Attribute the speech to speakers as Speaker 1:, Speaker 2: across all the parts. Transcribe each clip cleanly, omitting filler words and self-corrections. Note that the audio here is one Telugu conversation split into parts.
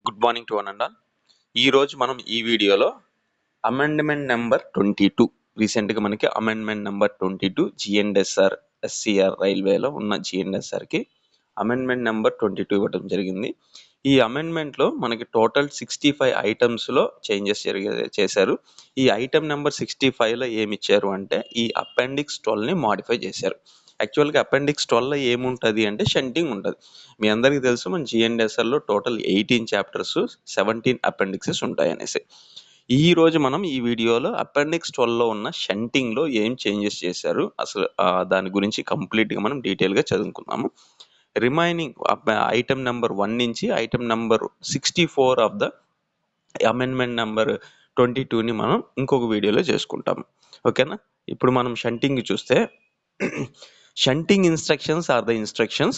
Speaker 1: Good morning to one and all. ఈరోజు మనం ఈ వీడియోలో అమెండ్మెంట్ నెంబర్ 22 రీసెంట్గా మనకి అమెండ్మెంట్ నెంబర్ 22 జిఎన్ఎస్ఆర్ ఎస్సీఆర్ రైల్వేలో ఉన్న జిఎన్ఎస్ఆర్కి అమెండ్మెంట్ నెంబర్ 22 ఇవ్వడం జరిగింది. ఈ అమెండ్మెంట్లో మనకి టోటల్ 65 ఐటమ్స్లో చేంజెస్ చేశారు. ఈ ఐటమ్ నెంబర్ 65లో ఏమి ఇచ్చారు అంటే ఈ అపెండిక్స్ 12ని మాడిఫై చేశారు. యాక్చువల్గా అపెండిక్స్ 12లో ఏముంటుంది అంటే షంటింగ్ ఉంటుంది. మీ అందరికీ తెలుసు మన జిఎన్ఎస్ఆర్లో టోటల్ 18 చాప్టర్స్ 17 అపెండిక్సెస్ ఉంటాయి అనేసి. ఈ రోజు మనం ఈ వీడియోలో అపెండిక్స్ 12లో ఉన్న షంటింగ్లో ఏం చేంజెస్ చేశారు అసలు దాని గురించి కంప్లీట్గా మనం డీటెయిల్గా చదువుకుందాము. రిమైనింగ్ ఐటమ్ నెంబర్ 1 నుంచి item number 64 of the amendment number 22ని మనం ఇంకొక వీడియోలో చేసుకుంటాము. ఓకేనా. ఇప్పుడు మనం షంటింగ్ చూస్తే shunting instructions are the instructions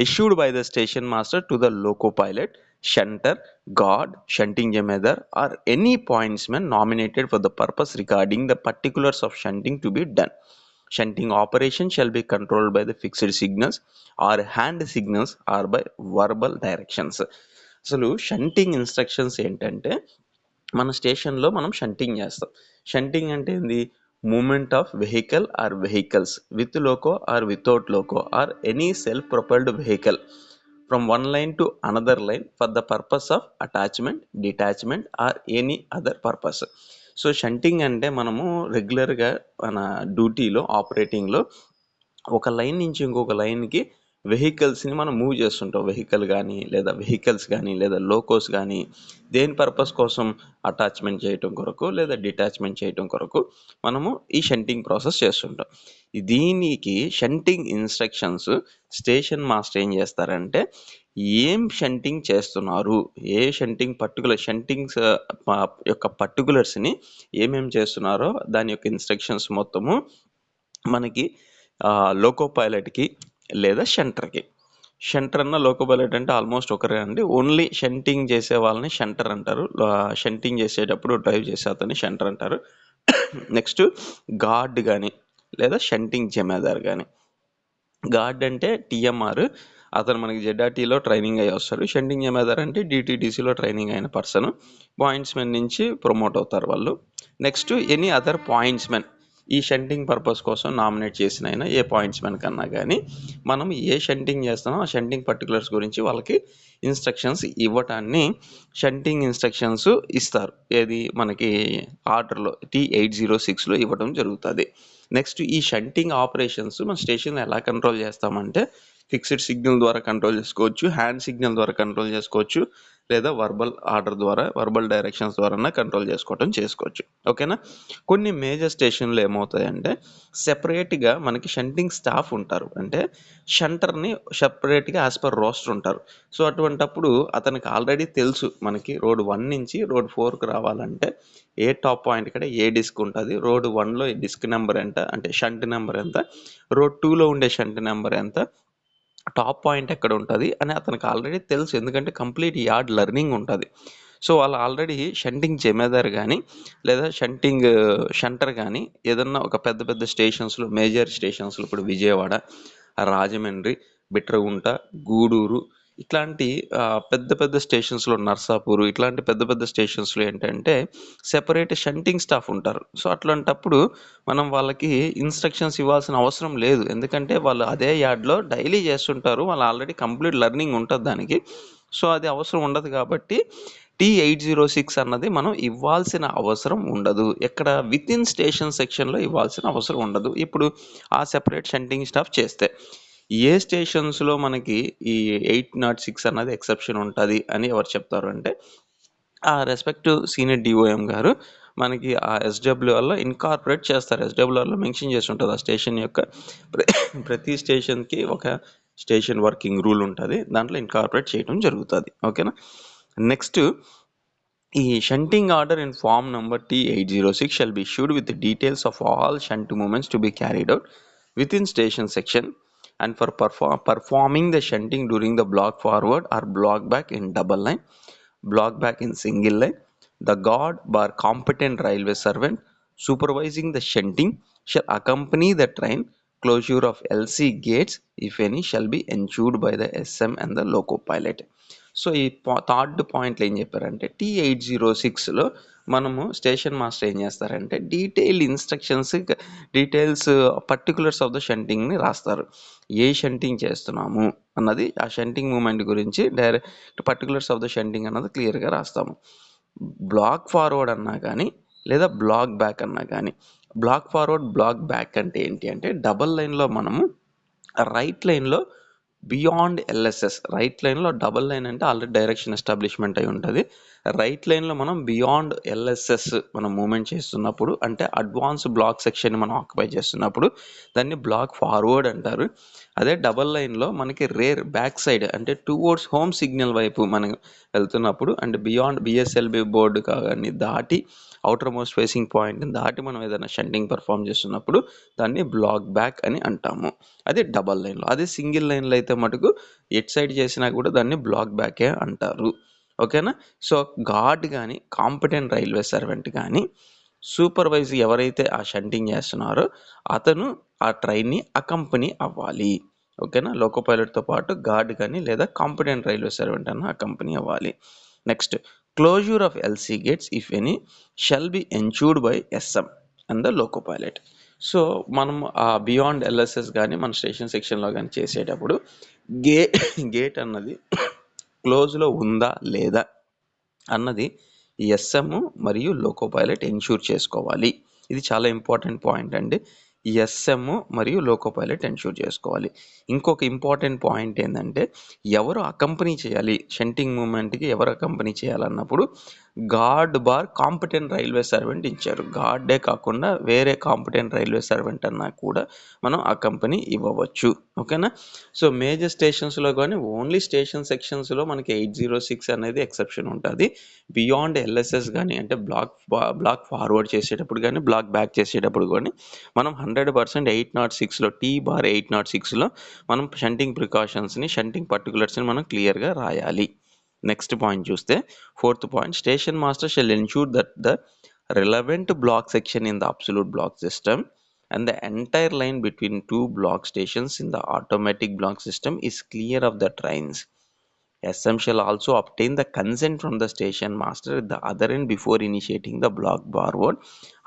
Speaker 1: issued by the station master to the loco pilot, shunter, guard, shunting jemedar or any pointsman nominated for the purpose regarding the particulars of shunting to be done. Shunting operation shall be controlled by the fixed signals or hand signals or by verbal directions. అసలు షంటింగ్ ఇన్స్ట్రక్షన్స్ ఏంటంటే మన స్టేషన్లో మనం షంటింగ్ చేస్తాం. షంటింగ్ అంటే ఏంది? Movement of vehicle or vehicles with loco or without loco or any self propelled vehicle from one line to another line for the purpose of attachment, detachment or any other purpose. So shunting అంటే మనము రెగ్యులర్గా మన డ్యూటీలో ఆపరేటింగ్లో ఒక లైన్ నుంచి ఇంకొక లైన్కి వెహికల్స్ని మనం మూవ్ చేస్తుంటాం. వెహికల్స్ కానీ లేదా లోకోస్ కానీ దేని పర్పస్ కోసం అటాచ్మెంట్ చేయటం కొరకు లేదా డిటాచ్మెంట్ చేయటం కొరకు మనము ఈ షంటింగ్ ప్రాసెస్ చేస్తుంటాం. దీనికి షంటింగ్ ఇన్స్ట్రక్షన్స్ స్టేషన్ మాస్టర్ ఏం చేస్తారంటే ఏం షంటింగ్ చేస్తున్నారు, ఏ షంటింగ్ పర్టికులర్ షంటింగ్స్ యొక్క పర్టికులర్స్ని ఏమేమి చేస్తున్నారో దాని యొక్క ఇన్స్ట్రక్షన్స్ మొత్తము మనకి లోకో పైలట్కి లేదా షంటర్కి. షంటర్ అన్న లోకో పైలట్ అంటే ఆల్మోస్ట్ ఒకరే అండి. ఓన్లీ షంటింగ్ చేసే వాళ్ళని షంటర్ అంటారు. షంటింగ్ చేసేటప్పుడు డ్రైవ్ చేసే అతన్ని షంటర్ అంటారు. నెక్స్ట్ గార్డ్ కానీ లేదా షంటింగ్ జమేదార్ కానీ. గార్డ్ అంటే టీఎంఆర్, అతను మనకి జెడ్ఆర్టీలో ట్రైనింగ్ అయ్యి వస్తారు. షంటింగ్ జమేదార్ అంటే డిటీడీసీలో ట్రైనింగ్ అయిన పర్సన్. పాయింట్స్మెన్ నుంచి ప్రమోట్ అవుతారు వాళ్ళు. నెక్స్ట్ ఎనీ అదర్ పాయింట్స్మెన్, ఈ షంటింగ్ పర్పస్ కోసం నామినేట్ చేసిన అయినా ఏ పాయింట్స్మెన్ కన్నా కానీ మనం ఏ షంటింగ్ చేస్తామో ఆ షంటింగ్ పర్టికులర్స్ గురించి వాళ్ళకి ఇన్స్ట్రక్షన్స్ ఇవ్వటాన్ని షంటింగ్ ఇన్స్ట్రక్షన్స్ ఇస్తారు. ఏది మనకి ఆర్డర్లో T806లో ఇవ్వడం జరుగుతుంది. నెక్స్ట్ ఈ షంటింగ్ ఆపరేషన్స్ మన స్టేషన్లో ఎలా కంట్రోల్ చేస్తామంటే ఫిక్స్డ్ సిగ్నల్ ద్వారా కంట్రోల్ చేసుకోవచ్చు, హ్యాండ్ సిగ్నల్ ద్వారా కంట్రోల్ చేసుకోవచ్చు, లేదా వర్బల్ డైరెక్షన్స్ ద్వారా కంట్రోల్ చేసుకోవచ్చు. ఓకేనా. కొన్ని మేజర్ స్టేషన్లు ఏమవుతాయంటే సెపరేట్గా మనకి షంటింగ్ స్టాఫ్ ఉంటారు. అంటే షంటర్ని సెపరేట్గా యాజ్ పర్ రోస్టర్ ఉంటారు. సో అటువంటప్పుడు అతనికి ఆల్రెడీ తెలుసు మనకి రోడ్ 1 నుంచి రోడ్ 4కి రావాలంటే ఏ టాప్ పాయింట్ ఇక్కడ ఏ డిస్క్ ఉంటుంది, రోడ్ 1లో డిస్క్ నెంబర్ ఎంత అంటే షంట్ నెంబర్ ఎంత, రోడ్ 2లో ఉండే షంట్ నెంబర్ ఎంత, టాప్ పాయింట్ ఎక్కడ ఉంటుంది అని అతనికి ఆల్రెడీ తెలుసు. ఎందుకంటే కంప్లీట్ యార్డ్ లెర్నింగ్ ఉంటుంది. సో వాళ్ళు ఆల్రెడీ షంటింగ్ జమేదార్ కానీ లేదా షంటర్ కానీ ఏదన్నా ఒక పెద్ద పెద్ద స్టేషన్స్లో మేజర్ స్టేషన్స్లో ఇప్పుడు విజయవాడ, రాజమండ్రి, బిట్రగుంట, గూడూరు ఇట్లాంటి పెద్ద పెద్ద స్టేషన్స్లో నర్సాపూర్ ఇట్లాంటి పెద్ద పెద్ద స్టేషన్స్లో ఏంటంటే సెపరేట్ షంటింగ్ స్టాఫ్ ఉంటారు. సో అట్లాంటప్పుడు మనం వాళ్ళకి ఇన్స్ట్రక్షన్స్ ఇవ్వాల్సిన అవసరం లేదు. ఎందుకంటే వాళ్ళు అదే యార్డ్లో డైలీ చేస్తుంటారు. వాళ్ళు ఆల్రెడీ కంప్లీట్ లెర్నింగ్ ఉంటుంది దానికి. సో అది అవసరం ఉండదు కాబట్టి T806 అన్నది మనం ఇవ్వాల్సిన అవసరం ఉండదు. ఎక్కడ విత్ ఇన్ స్టేషన్ సెక్షన్లో ఇవ్వాల్సిన అవసరం ఉండదు. ఇప్పుడు ఆ సెపరేట్ షంటింగ్ స్టాఫ్ చేస్తే ఏ స్టేషన్స్లో మనకి ఈ 806 అన్నది ఎక్సెప్షన్ ఉంటుంది అని ఎవరు చెప్తారు అంటే ఆ రెస్పెక్టివ్ సీనియర్ డిఓఎం గారు మనకి ఆ ఎస్డబ్ల్యూఆర్లో ఇన్కార్పొరేట్ చేస్తారు. ఎస్డబ్ల్యూఆర్లో మెన్షన్ చేసి ఉంటుంది ఆ స్టేషన్ యొక్క ప్రతి స్టేషన్కి ఒక స్టేషన్ వర్కింగ్ రూల్ ఉంటుంది, దాంట్లో ఇన్కార్పొరేట్ చేయడం జరుగుతుంది. ఓకేనా. నెక్స్ట్ ఈ shunting order in form number T806 shall be issued with the details of all shunt movements to be carried out within station section and for performing the shunting during the block forward or block back in double line, block back in single line, the guard bar competent railway servant supervising the shunting shall accompany the train closure of LC gates if any shall be ensured by the SM and the loco pilot. So ఈ థర్డ్ పాయింట్లో ఏం చెప్పారంటే T806లో మనము స్టేషన్ మాస్టర్ ఏం చేస్తారంటే డీటెయిల్స్ పర్టికులర్స్ ఆఫ్ ద షంటింగ్ని రాస్తారు. ఏ షంటింగ్ చేస్తున్నాము అన్నది, ఆ షంటింగ్ మూమెంట్ గురించి direct particulars of the shunting అన్నది క్లియర్గా రాస్తాము. బ్లాక్ ఫార్వర్డ్ అన్నా కానీ లేదా బ్లాక్ బ్యాక్ అన్నా కానీ, బ్లాక్ ఫార్వర్డ్ బ్లాక్ బ్యాక్ అంటే ఏంటి అంటే డబల్ లైన్లో మనము రైట్ లైన్లో బియాండ్ ఎల్ఎస్ఎస్, రైట్ లైన్లో డబల్ లైన్ అంటే ఆల్రెడీ డైరెక్షన్ ఎస్టాబ్లిష్మెంట్ అయి ఉంటుంది. రైట్ లైన్లో మనం బియాండ్ ఎల్ఎస్ఎస్ మనం మూమెంట్ చేస్తున్నప్పుడు, అంటే అడ్వాన్స్ బ్లాక్ సెక్షన్ మనం ఆక్యుపై చేస్తున్నప్పుడు దాన్ని బ్లాక్ ఫార్వర్డ్ అంటారు. అదే డబల్ లైన్లో మనకి రేర్ బ్యాక్ సైడ్ అంటే టువర్డ్స్ హోమ్ సిగ్నల్ వైపు మనం వెళ్తున్నప్పుడు, అంటే బియాండ్ బిఎస్ఎల్బి బోర్డు కానీ దాటి అవుటర్ మోస్ట్ ఫేసింగ్ పాయింట్ని దాటి మనం ఏదైనా షంటింగ్ పర్ఫామ్ చేస్తున్నప్పుడు దాన్ని బ్లాక్ బ్యాక్ అని అంటాము. అది డబల్ లైన్లో. అదే సింగిల్ లైన్లో అయితే మటుకు ఎట్ సైడ్ చేసినా కూడా దాన్ని బ్లాక్ బ్యాకే అంటారు. ఓకేనా? సో గార్డ్ కానీ, కాంపిటెంట్ రైల్వే సర్వెంట్ కానీ, సూపర్వైజ్ ఎవరైతే ఆ షంటింగ్ చేస్తున్నారో అతను ఆ ట్రైన్ని అకంపెనీ అవ్వాలి. ఓకేనా? లోకో పైలట్తో పాటు గార్డ్ కానీ లేదా కాంపిటెంట్ రైల్వే సర్వెంట్ అన్న అకంపెనీ అవ్వాలి. Next, closure of LC gates if any shall be ensured by SM and the loco pilot. So మనం ఆ బియాండ్ ఎల్ఎస్ఎస్ కానీ మన స్టేషన్ సెక్షన్లో కానీ చేసేటప్పుడు గేట్ అన్నది క్లోజ్లో ఉందా లేదా అన్నది ఎస్ఎం మరియు లోకో పైలట్ ఎన్ష్యూర్ చేసుకోవాలి. ఇది చాలా ఇంపార్టెంట్ పాయింట్ అండి. ఎస్ఎం మరియు లోకో పైలట్ ఎన్ష్యూర్ చేసుకోవాలి. ఇంకొక ఇంపార్టెంట్ పాయింట్ ఏంటంటే ఎవరు అకంపెనీ చేయాలి, షంటింగ్ మూమెంట్కి ఎవరు అకంపెనీ చేయాలన్నప్పుడు guard or competent railway servant ఇచ్చారు. గార్డే కాకుండా వేరే కాంపిటెంట్ రైల్వే సర్వెంట్ అన్నా కూడా మనం అకంపెనీ ఇవ్వవచ్చు. ఓకేనా? సో మేజర్ స్టేషన్స్లో కానీ ఓన్లీ స్టేషన్ సెక్షన్స్లో మనకి 806 అనేది ఎక్సెప్షన్ ఉంటుంది. బియాండ్ ఎల్ఎస్ఎస్ కానీ అంటే బ్లాక్ ఫార్వర్డ్ చేసేటప్పుడు కానీ బ్లాక్ బ్యాక్ చేసేటప్పుడు కానీ మనం 100% 806లో T/806లో మనం షంటింగ్ ప్రికాషన్స్ని, షంటింగ్ పర్టికులర్స్ని మనం క్లియర్గా రాయాలి. నెక్స్ట్ పాయింట్ చూస్తే fourth point, station master shall ensure that the relevant block section in the absolute block system and the entire line between two block stations in the automatic block system is clear of the trains. SM shall also obtain the consent from the station master at the other end before initiating the block forward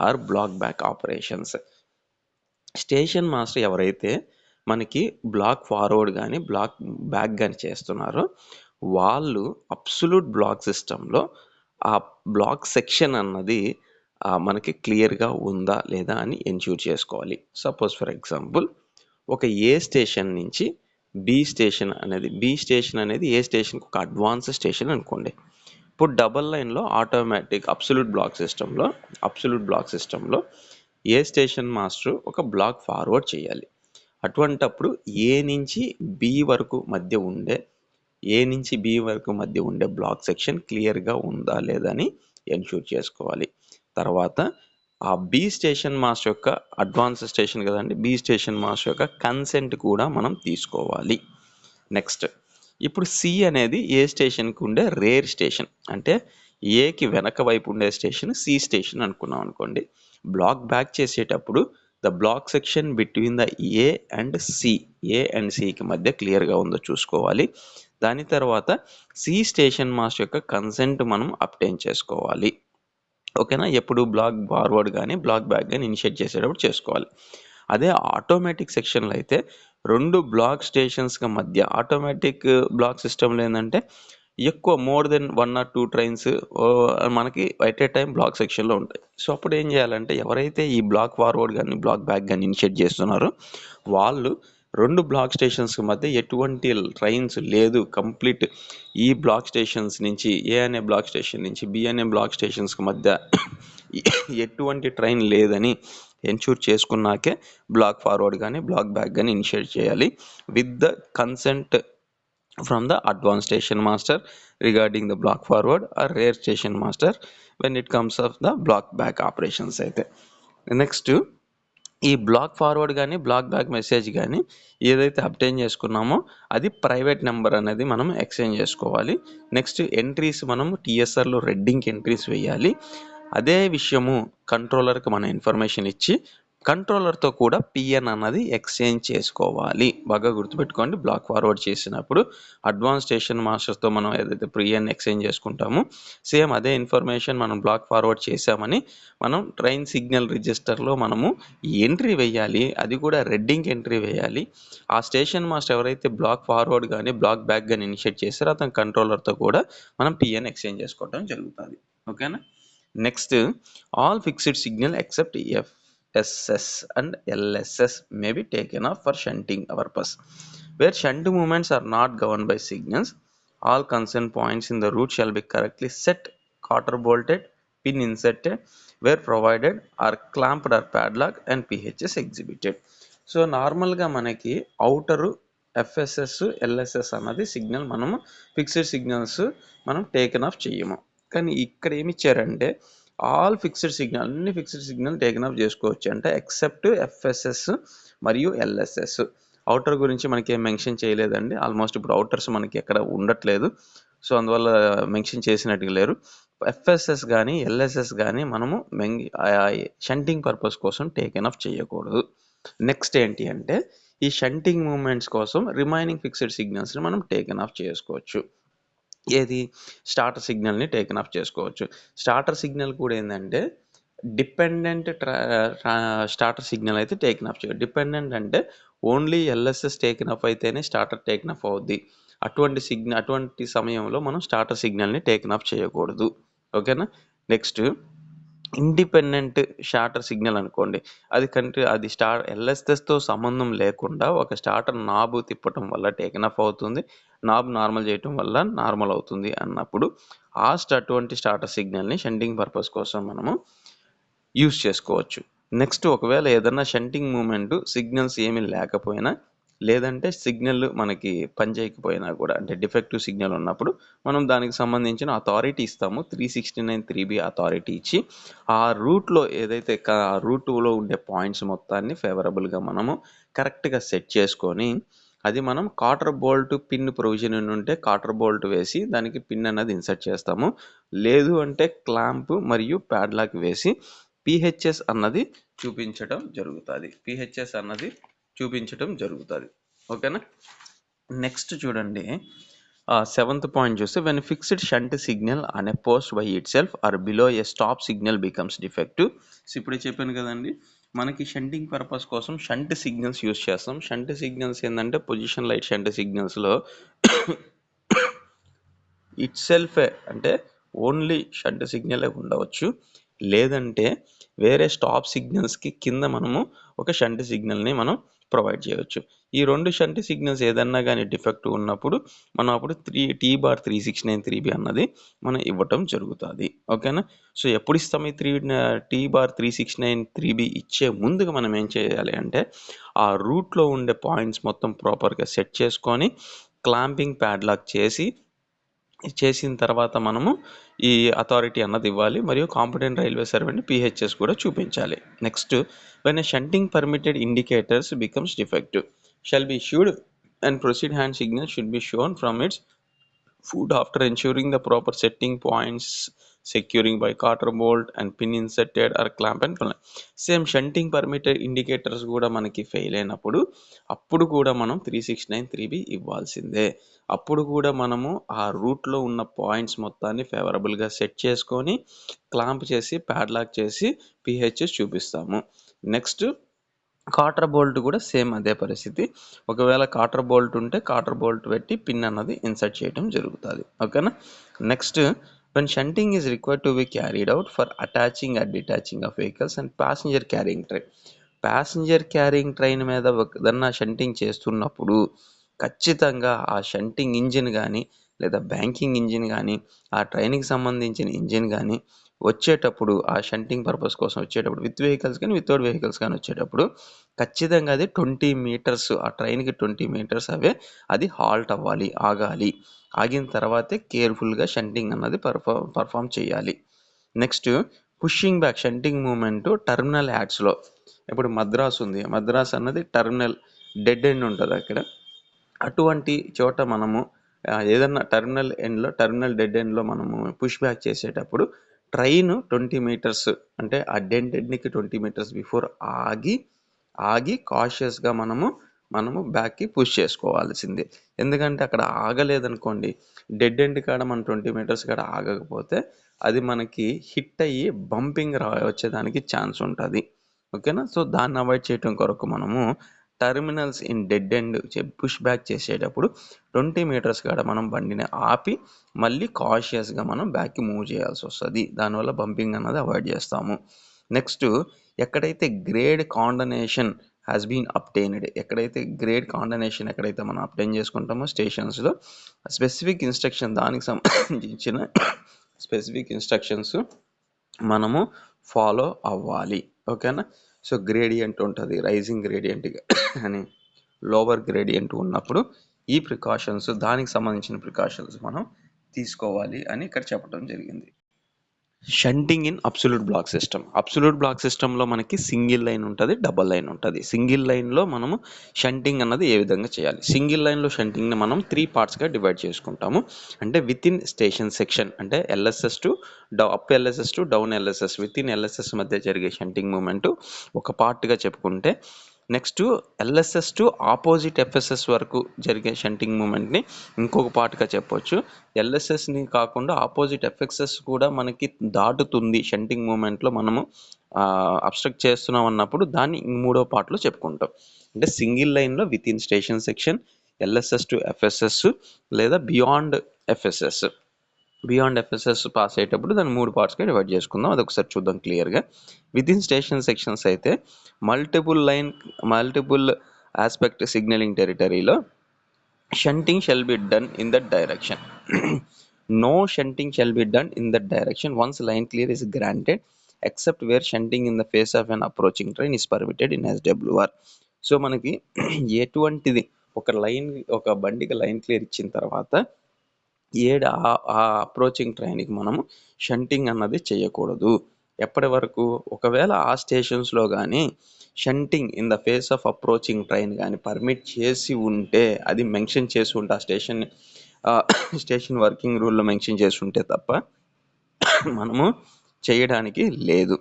Speaker 1: or block back operations. Station master ఎవరైతే మనకి బ్లాక్ ఫార్వర్డ్ కానీ బ్లాక్ బ్యాక్ కానీ చేస్తున్నారో వాళ్ళు అబ్సల్యూట్ బ్లాక్ సిస్టంలో ఆ బ్లాక్ సెక్షన్ అన్నది మనకి క్లియర్గా ఉందా లేదా అని ఎన్ష్యూర్ చేసుకోవాలి. సపోజ్ ఫర్ ఎగ్జాంపుల్ ఒక ఏ స్టేషన్ నుంచి బి స్టేషన్ అనేది ఏ స్టేషన్కి ఒక అడ్వాన్స్ స్టేషన్ అనుకోండి. ఇప్పుడు డబల్ లైన్లో ఆటోమేటిక్ అబ్సల్యూట్ బ్లాక్ సిస్టంలో ఏ స్టేషన్ మాస్టర్ ఒక బ్లాక్ ఫార్వర్డ్ చేయాలి. అటువంటప్పుడు ఏ నుంచి బి వరకు మధ్య ఉండే బ్లాక్ సెక్షన్ క్లియర్గా ఉందా లేదా అని ఎన్ష్యూర్ చేసుకోవాలి. తర్వాత ఆ బి స్టేషన్ మాస్టర్ యొక్క అడ్వాన్స్ స్టేషన్ కదండి, బి స్టేషన్ మాస్టర్ యొక్క కన్సెంట్ కూడా మనం తీసుకోవాలి. నెక్స్ట్, ఇప్పుడు సి అనేది ఏ స్టేషన్కి ఉండే రేర్ స్టేషన్, అంటే ఏకి వెనక వైపు ఉండే స్టేషన్ సి స్టేషన్ అనుకున్నాం అనుకోండి. బ్లాక్ బ్యాక్ చేసేటప్పుడు the block section between the A and సికి మధ్య క్లియర్గా ఉందో చూసుకోవాలి. దాని తర్వాత సి స్టేషన్ మాస్టర్ యొక్క కన్సెంట్ మనం అబ్టైన్ చేసుకోవాలి. ఓకేనా? ఎప్పుడు బ్లాక్ ఫార్వర్డ్ కానీ బ్లాక్ బ్యాక్ కానీ ఇనిషియేట్ చేసేటప్పుడు చేసుకోవాలి. అదే ఆటోమేటిక్ సెక్షన్లో అయితే రెండు బ్లాక్ స్టేషన్స్కి మధ్య, ఆటోమేటిక్ బ్లాక్ సిస్టంలో ఏంటంటే ఎక్కువ మోర్ దెన్ 1 or 2 ట్రైన్స్ మనకి ఎట్ ఏ టైం బ్లాక్ సెక్షన్లో ఉంటాయి. సో అప్పుడు ఏం చేయాలంటే ఎవరైతే ఈ బ్లాక్ ఫార్వర్డ్ కానీ బ్లాక్ బ్యాక్ కానీ ఇనిషియేట్ చేస్తున్నారో వాళ్ళు రెండు బ్లాక్ స్టేషన్స్కి మధ్య ఎటువంటి ట్రైన్స్ లేదు, కంప్లీట్ ఈ బ్లాక్ స్టేషన్స్ నుంచి ఏ అనే బ్లాక్ స్టేషన్ నుంచి బి అనే బ్లాక్ స్టేషన్స్కి మధ్య ఎటువంటి ట్రైన్ లేదని ఎన్ష్యూర్ చేసుకున్నాకే బ్లాక్ ఫార్వర్డ్ కానీ బ్లాక్ బ్యాక్ కానీ ఇనిషియేట్ చేయాలి with the consent from the advanced station master regarding the block forward or rear station master when it comes of the block back operations అయితే. నెక్స్ట్, ఈ బ్లాక్ ఫార్వర్డ్ కానీ బ్లాక్ బ్యాక్ మెసేజ్ కానీ ఏదైతే అబ్టైన్ చేసుకున్నామో అది ప్రైవేట్ నెంబర్ అనేది మనం ఎక్స్చేంజ్ చేసుకోవాలి. నెక్స్ట్, ఎంట్రీస్ మనం టీఎస్ఆర్లో రెడ్డింగ్కి ఎంట్రీస్ వేయాలి. అదే విషయము కంట్రోలర్కి మన ఇన్ఫర్మేషన్ ఇచ్చి కంట్రోలర్తో కూడా పిఎన్ అన్నది ఎక్స్చేంజ్ చేసుకోవాలి. బాగా గుర్తుపెట్టుకోండి, బ్లాక్ ఫార్వర్డ్ చేసినప్పుడు అడ్వాన్స్ స్టేషన్ మాస్టర్స్తో మనం ఏదైతే పిఎన్ ఎక్స్చేంజ్ చేసుకుంటామో సేమ్ అదే ఇన్ఫర్మేషన్ మనం బ్లాక్ ఫార్వర్డ్ చేసామని మనం ట్రైన్ సిగ్నల్ రిజిస్టర్లో మనము ఎంట్రీ వేయాలి. అది కూడా రెడ్డింగ్ ఎంట్రీ వేయాలి. ఆ స్టేషన్ మాస్టర్ ఎవరైతే బ్లాక్ ఫార్వర్డ్ కానీ బ్లాక్ బ్యాక్ కానీ ఇనిషియేట్ చేస్తారో అతని కంట్రోలర్తో కూడా మనం పిఎన్ ఎక్స్చేంజ్ చేసుకోవడం జరుగుతుంది. ఓకేనా. Next, all fixed signal except FSS and LSS may be taken off for shunting purpose. Where shunt movements are not governed by signals, all concerned points in the route shall be correctly set, quarter bolted, pin inserted where provided, or clamped or padlock and PHS exhibited. So నార్మల్గా మనకి అవుటరు FSS LSS అన్నది సిగ్నల్ మనము ఫిక్స్డ్ సిగ్నల్స్ మనం టేకెన్ ఆఫ్ చేయము. కానీ ఇక్కడ ఏమి ఇచ్చారంటే ఆల్ ఫిక్స్డ్ సిగ్నల్, అన్ని ఫిక్స్డ్ సిగ్నల్ టేకెన్ ఆఫ్ చేసుకోవచ్చు అంటే ఎక్సెప్ట్ FSS మరియు LSS. అవుటర్ గురించి మనకి ఏం మెన్షన్ చేయలేదండి. ఆల్మోస్ట్ ఇప్పుడు అవుటర్స్ మనకి ఎక్కడ ఉండట్లేదు, సో అందువల్ల మెన్షన్ చేసినట్టుగా లేరు. FSS కానీ LSS కానీ మనము షంటింగ్ పర్పస్ కోసం టేకెన్ ఆఫ్ చేయకూడదు. నెక్స్ట్ ఏంటి అంటే ఈ షంటింగ్ మూమెంట్స్ కోసం రిమైనింగ్ ఫిక్స్డ్ సిగ్నల్స్ని మనం టేకెన్ ఆఫ్ చేసుకోవచ్చు. ఏది, స్టార్టర్ సిగ్నల్ని టేకెన్ ఆఫ్ చేసుకోవచ్చు. స్టార్టర్ సిగ్నల్ కూడా ఏంటంటే డిపెండెంట్ స్టార్టర్ సిగ్నల్ అయితే టేకెన్ ఆఫ్ చేయదు. డిపెండెంట్ అంటే ఓన్లీ LSS టేకెన్ ఆఫ్ అయితేనే స్టార్టర్ టేకెన్ ఆఫ్ అవుద్ది. అటువంటి సమయంలో మనం స్టార్టర్ సిగ్నల్ని టేకెన్ ఆఫ్ చేయకూడదు. ఓకేనా. నెక్స్ట్, ఇండిపెండెంట్ స్టార్టర్ సిగ్నల్ అనుకోండి, అది LSSతో సంబంధం లేకుండా ఒక స్టార్టర్ నాబ్ తిప్పటం వల్ల టేకెన్ ఆఫ్ అవుతుంది, నాబ్ నార్మల్ చేయటం వల్ల నార్మల్ అవుతుంది అన్నప్పుడు అటువంటి స్టార్టర్ సిగ్నల్ని షంటింగ్ పర్పస్ కోసం మనము యూస్ చేసుకోవచ్చు. నెక్స్ట్, ఒకవేళ ఏదన్నా షంటింగ్ మూమెంట్ సిగ్నల్స్ ఏమీ లేకపోయినా లేదంటే సిగ్నల్ మనకి పనిచేయకపోయినా కూడా, అంటే డిఫెక్టివ్ సిగ్నల్ ఉన్నప్పుడు మనం దానికి సంబంధించిన అథారిటీ ఇస్తాము. 369 3B అథారిటీ ఇచ్చి ఆ రూట్లో ఏదైతే ఆ రూట్లో ఉండే పాయింట్స్ మొత్తాన్ని ఫేవరబుల్గా మనము కరెక్ట్గా సెట్ చేసుకొని అది మనం కాటర్ బోల్ట్ పిన్ ప్రొవిజన్ ఉంటే కాటర్ బోల్ట్ వేసి దానికి పిన్ అన్నది ఇన్సర్ట్ చేస్తాము. లేదు అంటే క్లాంప్ మరియు ప్యాడ్లాక్ వేసి PHS అన్నది చూపించడం జరుగుతుంది. ఓకేనా. నెక్స్ట్ చూడండి, 7th పాయింట్ చూస్తే when fixed shunt signal on a post by itself or below a stop signal becomes defective. So ఇప్పుడే చెప్పాను కదండి, మనకి షంటింగ్ పర్పస్ కోసం షంట్ సిగ్నల్స్ యూస్ చేస్తాం. షంట్ సిగ్నల్స్ ఏంటంటే పొజిషన్ లైట్ షంట్ సిగ్నల్స్లో ఇట్ సెల్ఫే అంటే ఓన్లీ షంట్ సిగ్నలే ఉండవచ్చు, లేదంటే వేరే స్టాప్ సిగ్నల్స్కి కింద మనము ఒక షంట్ సిగ్నల్ని మనం ప్రొవైడ్ చేయవచ్చు. ఈ 2 షంట్ సిగ్నల్స్ ఏదన్నా కానీ డిఫెక్ట్ ఉన్నప్పుడు మనం అప్పుడు T/369 3B అన్నది మనం ఇవ్వటం జరుగుతుంది. ఓకేనా. సో ఎప్పుడు ఇస్తాం ఈ T/369 3B ఇచ్చే ముందుగా మనం ఏం చేయాలి అంటే ఆ రూట్లో ఉండే పాయింట్స్ మొత్తం ప్రాపర్గా సెట్ చేసుకొని క్లాంపింగ్ ప్యాడ్లాక్ చేసిన తర్వాత మనము ఈ అథారిటీ అన్నది ఇవ్వాలి మరియు కాంపిటెంట్ రైల్వే సర్వెంట్ PHS కూడా చూపించాలి. Next, when a shunting permitted indicators becomes defective shall be issued and proceed hand signal should be shown from it's foot after ensuring the proper setting points, securing by cotter bolt and pin inserted or clamp and pull. Same shunting permitted indicators కూడా మనకి ఫెయిల్ అయినప్పుడు అప్పుడు కూడా మనం 369 3B ఇవ్వాల్సిందే. అప్పుడు కూడా మనము ఆ రూట్లో ఉన్న పాయింట్స్ మొత్తాన్ని ఫేవరబుల్గా సెట్ చేసుకొని క్లాంప్ చేసి ప్యాడ్లాక్ చేసి PHS చూపిస్తాము. నెక్స్ట్, కాటర్ బోల్ట్ కూడా సేమ్ అదే పరిస్థితి. ఒకవేళ కాటర్ బోల్ట్ ఉంటే కాటర్ బోల్ట్ పెట్టి పిన్ అన్నది ఇన్సర్ట్ చేయడం జరుగుతుంది. ఓకేనా. Next, when shunting is required to be carried out for attaching or detaching of vehicles and passenger carrying train మీద ఏదన్నా షంటింగ్ చేస్తున్నప్పుడు ఖచ్చితంగా ఆ షంటింగ్ ఇంజిన్ కానీ లేదా బ్యాంకింగ్ ఇంజిన్ కానీ ఆ ట్రైన్కి సంబంధించిన ఇంజిన్ కానీ వచ్చేటప్పుడు ఆ షంటింగ్ పర్పస్ కోసం వచ్చేటప్పుడు విత్ వెహికల్స్ కానీ వితౌట్ వెహికల్స్ కానీ వచ్చేటప్పుడు ఖచ్చితంగా అది 20 meters, ఆ ట్రైన్కి 20 meters అవే అది హాల్ట్ అవ్వాలి, ఆగాలి. ఆగిన తర్వాతే కేర్ఫుల్గా షంటింగ్ అన్నది పర్ఫామ్ చేయాలి. Next, pushing back shunting movement terminal యాడ్స్లో, ఇప్పుడు మద్రాస్ అన్నది టర్మినల్ డెడ్ ఎండ్ ఉంటుంది అక్కడ. అటువంటి చోట మనము ఏదన్నా టర్మినల్ డెడ్ ఎండ్లో మనము పుష్ బ్యాక్ చేసేటప్పుడు ట్రైన్ 20 మీటర్స్ అంటే ఆ డెడ్ ఎండ్‌కి 20 మీటర్స్ బిఫోర్ ఆగి కాషియస్‌గా మనము బ్యాక్‌కి పుష్ చేసుకోవాల్సిందే. ఎందుకంటే అక్కడ ఆగలేదనుకోండి, డెడ్ ఎండ్ కాడ మనం 20 మీటర్స్ కాడ ఆగకపోతే అది మనకి హిట్ అయ్యి బంపింగ్ వచ్చేదానికి ఛాన్స్ ఉంటది. ఓకేనా? సో, దాన్ని అవాయిడ్ చేయటం కొరకు మనము terminals in dead end push back చేసేటప్పుడు 20 మీటర్స్ కాడ మనం బండిని ఆపి మళ్ళీ కాషియస్‌గా మనం బ్యాక్‌కి మూవ్ చేయాల్సొస్తది. దానివల్ల బంపింగ్ అన్నది అవాయిడ్ చేస్తాము. నెక్స్ట్ ఎక్కడైతే grade condonation has been obtained, ఎక్కడైతే మనం అబ్టైన్ చేసుకుంటామో స్టేషన్స్‌లో స్పెసిఫిక్ ఇన్‌స్ట్రక్షన్ దానికి సంబంధించిన స్పెసిఫిక్ ఇన్‌స్ట్రక్షన్స్ మనము ఫాలో అవ్వాలి. ఓకేనా? సో, గ్రేడియంట్ ఉంటది. రైజింగ్ గ్రేడియంట్ అని, లోవర్ గ్రేడియంట్ ఉన్నప్పుడు ఈ దానికి సంబంధించిన ప్రికాషన్స్ మనం తీసుకోవాలి అని ఇక్కడ చెప్పడం జరిగింది. షంటింగ్ ఇన్ అబ్సల్యూట్ బ్లాక్ సిస్టమ్‌లో మనకి సింగిల్ లైన్ ఉంటది. డబుల్ లైన్ ఉంటది. సింగిల్ లైన్‌లో మనము షంటింగ్ అన్నది ఏ విధంగా చేయాలి? సింగిల్ లైన్‌లో షంటింగ్‌ని మనం 3 పార్ట్స్‌గా డివైడ్ చేసుకుంటాము. అంటే వితిన్ స్టేషన్ సెక్షన్ అంటే LSS to up LSS to down LSS within LSS మధ్య జరిగే షంటింగ్ మూవ్‌మెంట్ ఒక పార్ట్‌గా చెప్పుకుంటే, next LSS to opposite FSS వరకు జరిగే షంటింగ్ మూవ్‌మెంట్‌ని ఇంకొక పార్ట్‌గా చెప్పొచ్చు. ఎల్ఎస్ఎస్‌ని కాకుండా ఆపోజిట్ ఎఫ్ఎక్సెస్ కూడా మనకి దాటుతుంది షంటింగ్ మూవ్‌మెంట్‌లో మనము అబ్స్ట్రక్ట్ చేస్తున్నాం అన్నప్పుడు దాన్ని మూడో పార్ట్‌లో చెప్పుకుంటాం. అంటే సింగిల్ లైన్‌లో within station section, LSS to FSS లేదా బియాండ్ ఎఫ్ఎస్ఎస్ పాస్ అయ్యేటప్పుడు దాన్ని 3 పార్ట్స్‌గా డివైడ్ చేసుకుందాం. అదొకసారి చూద్దాం క్లియర్‌గా. వితిన్ స్టేషన్ సెక్షన్స్ అయితే మల్టిపుల్ ఆస్పెక్ట్ సిగ్నలింగ్ టెరిటరీలో shunting shall be done in that direction. No shunting shall be done in that direction once line clear is granted, except where shunting in the face of an approaching train is permitted in SWR. So, మనకి ఎటువంటిది ఒక బండికి లైన్ క్లియర్ ఇచ్చిన తర్వాత ఆ అప్రోచింగ్ ట్రైన్‌కి మనము షంటింగ్ అన్నది చేయకూడదు. ఎప్పటి వరకు? ఒకవేళ ఆ స్టేషన్స్‌లో గాని shunting in the face of approaching train గాని పర్మిట్ చేసి ఉంటే, అది మెన్షన్ చేసి ఉంటే ఆ స్టేషన్ వర్కింగ్ రూల్‌లో మెన్షన్ చేసి ఉంటే తప్ప మనము చేయడానికి లేదు.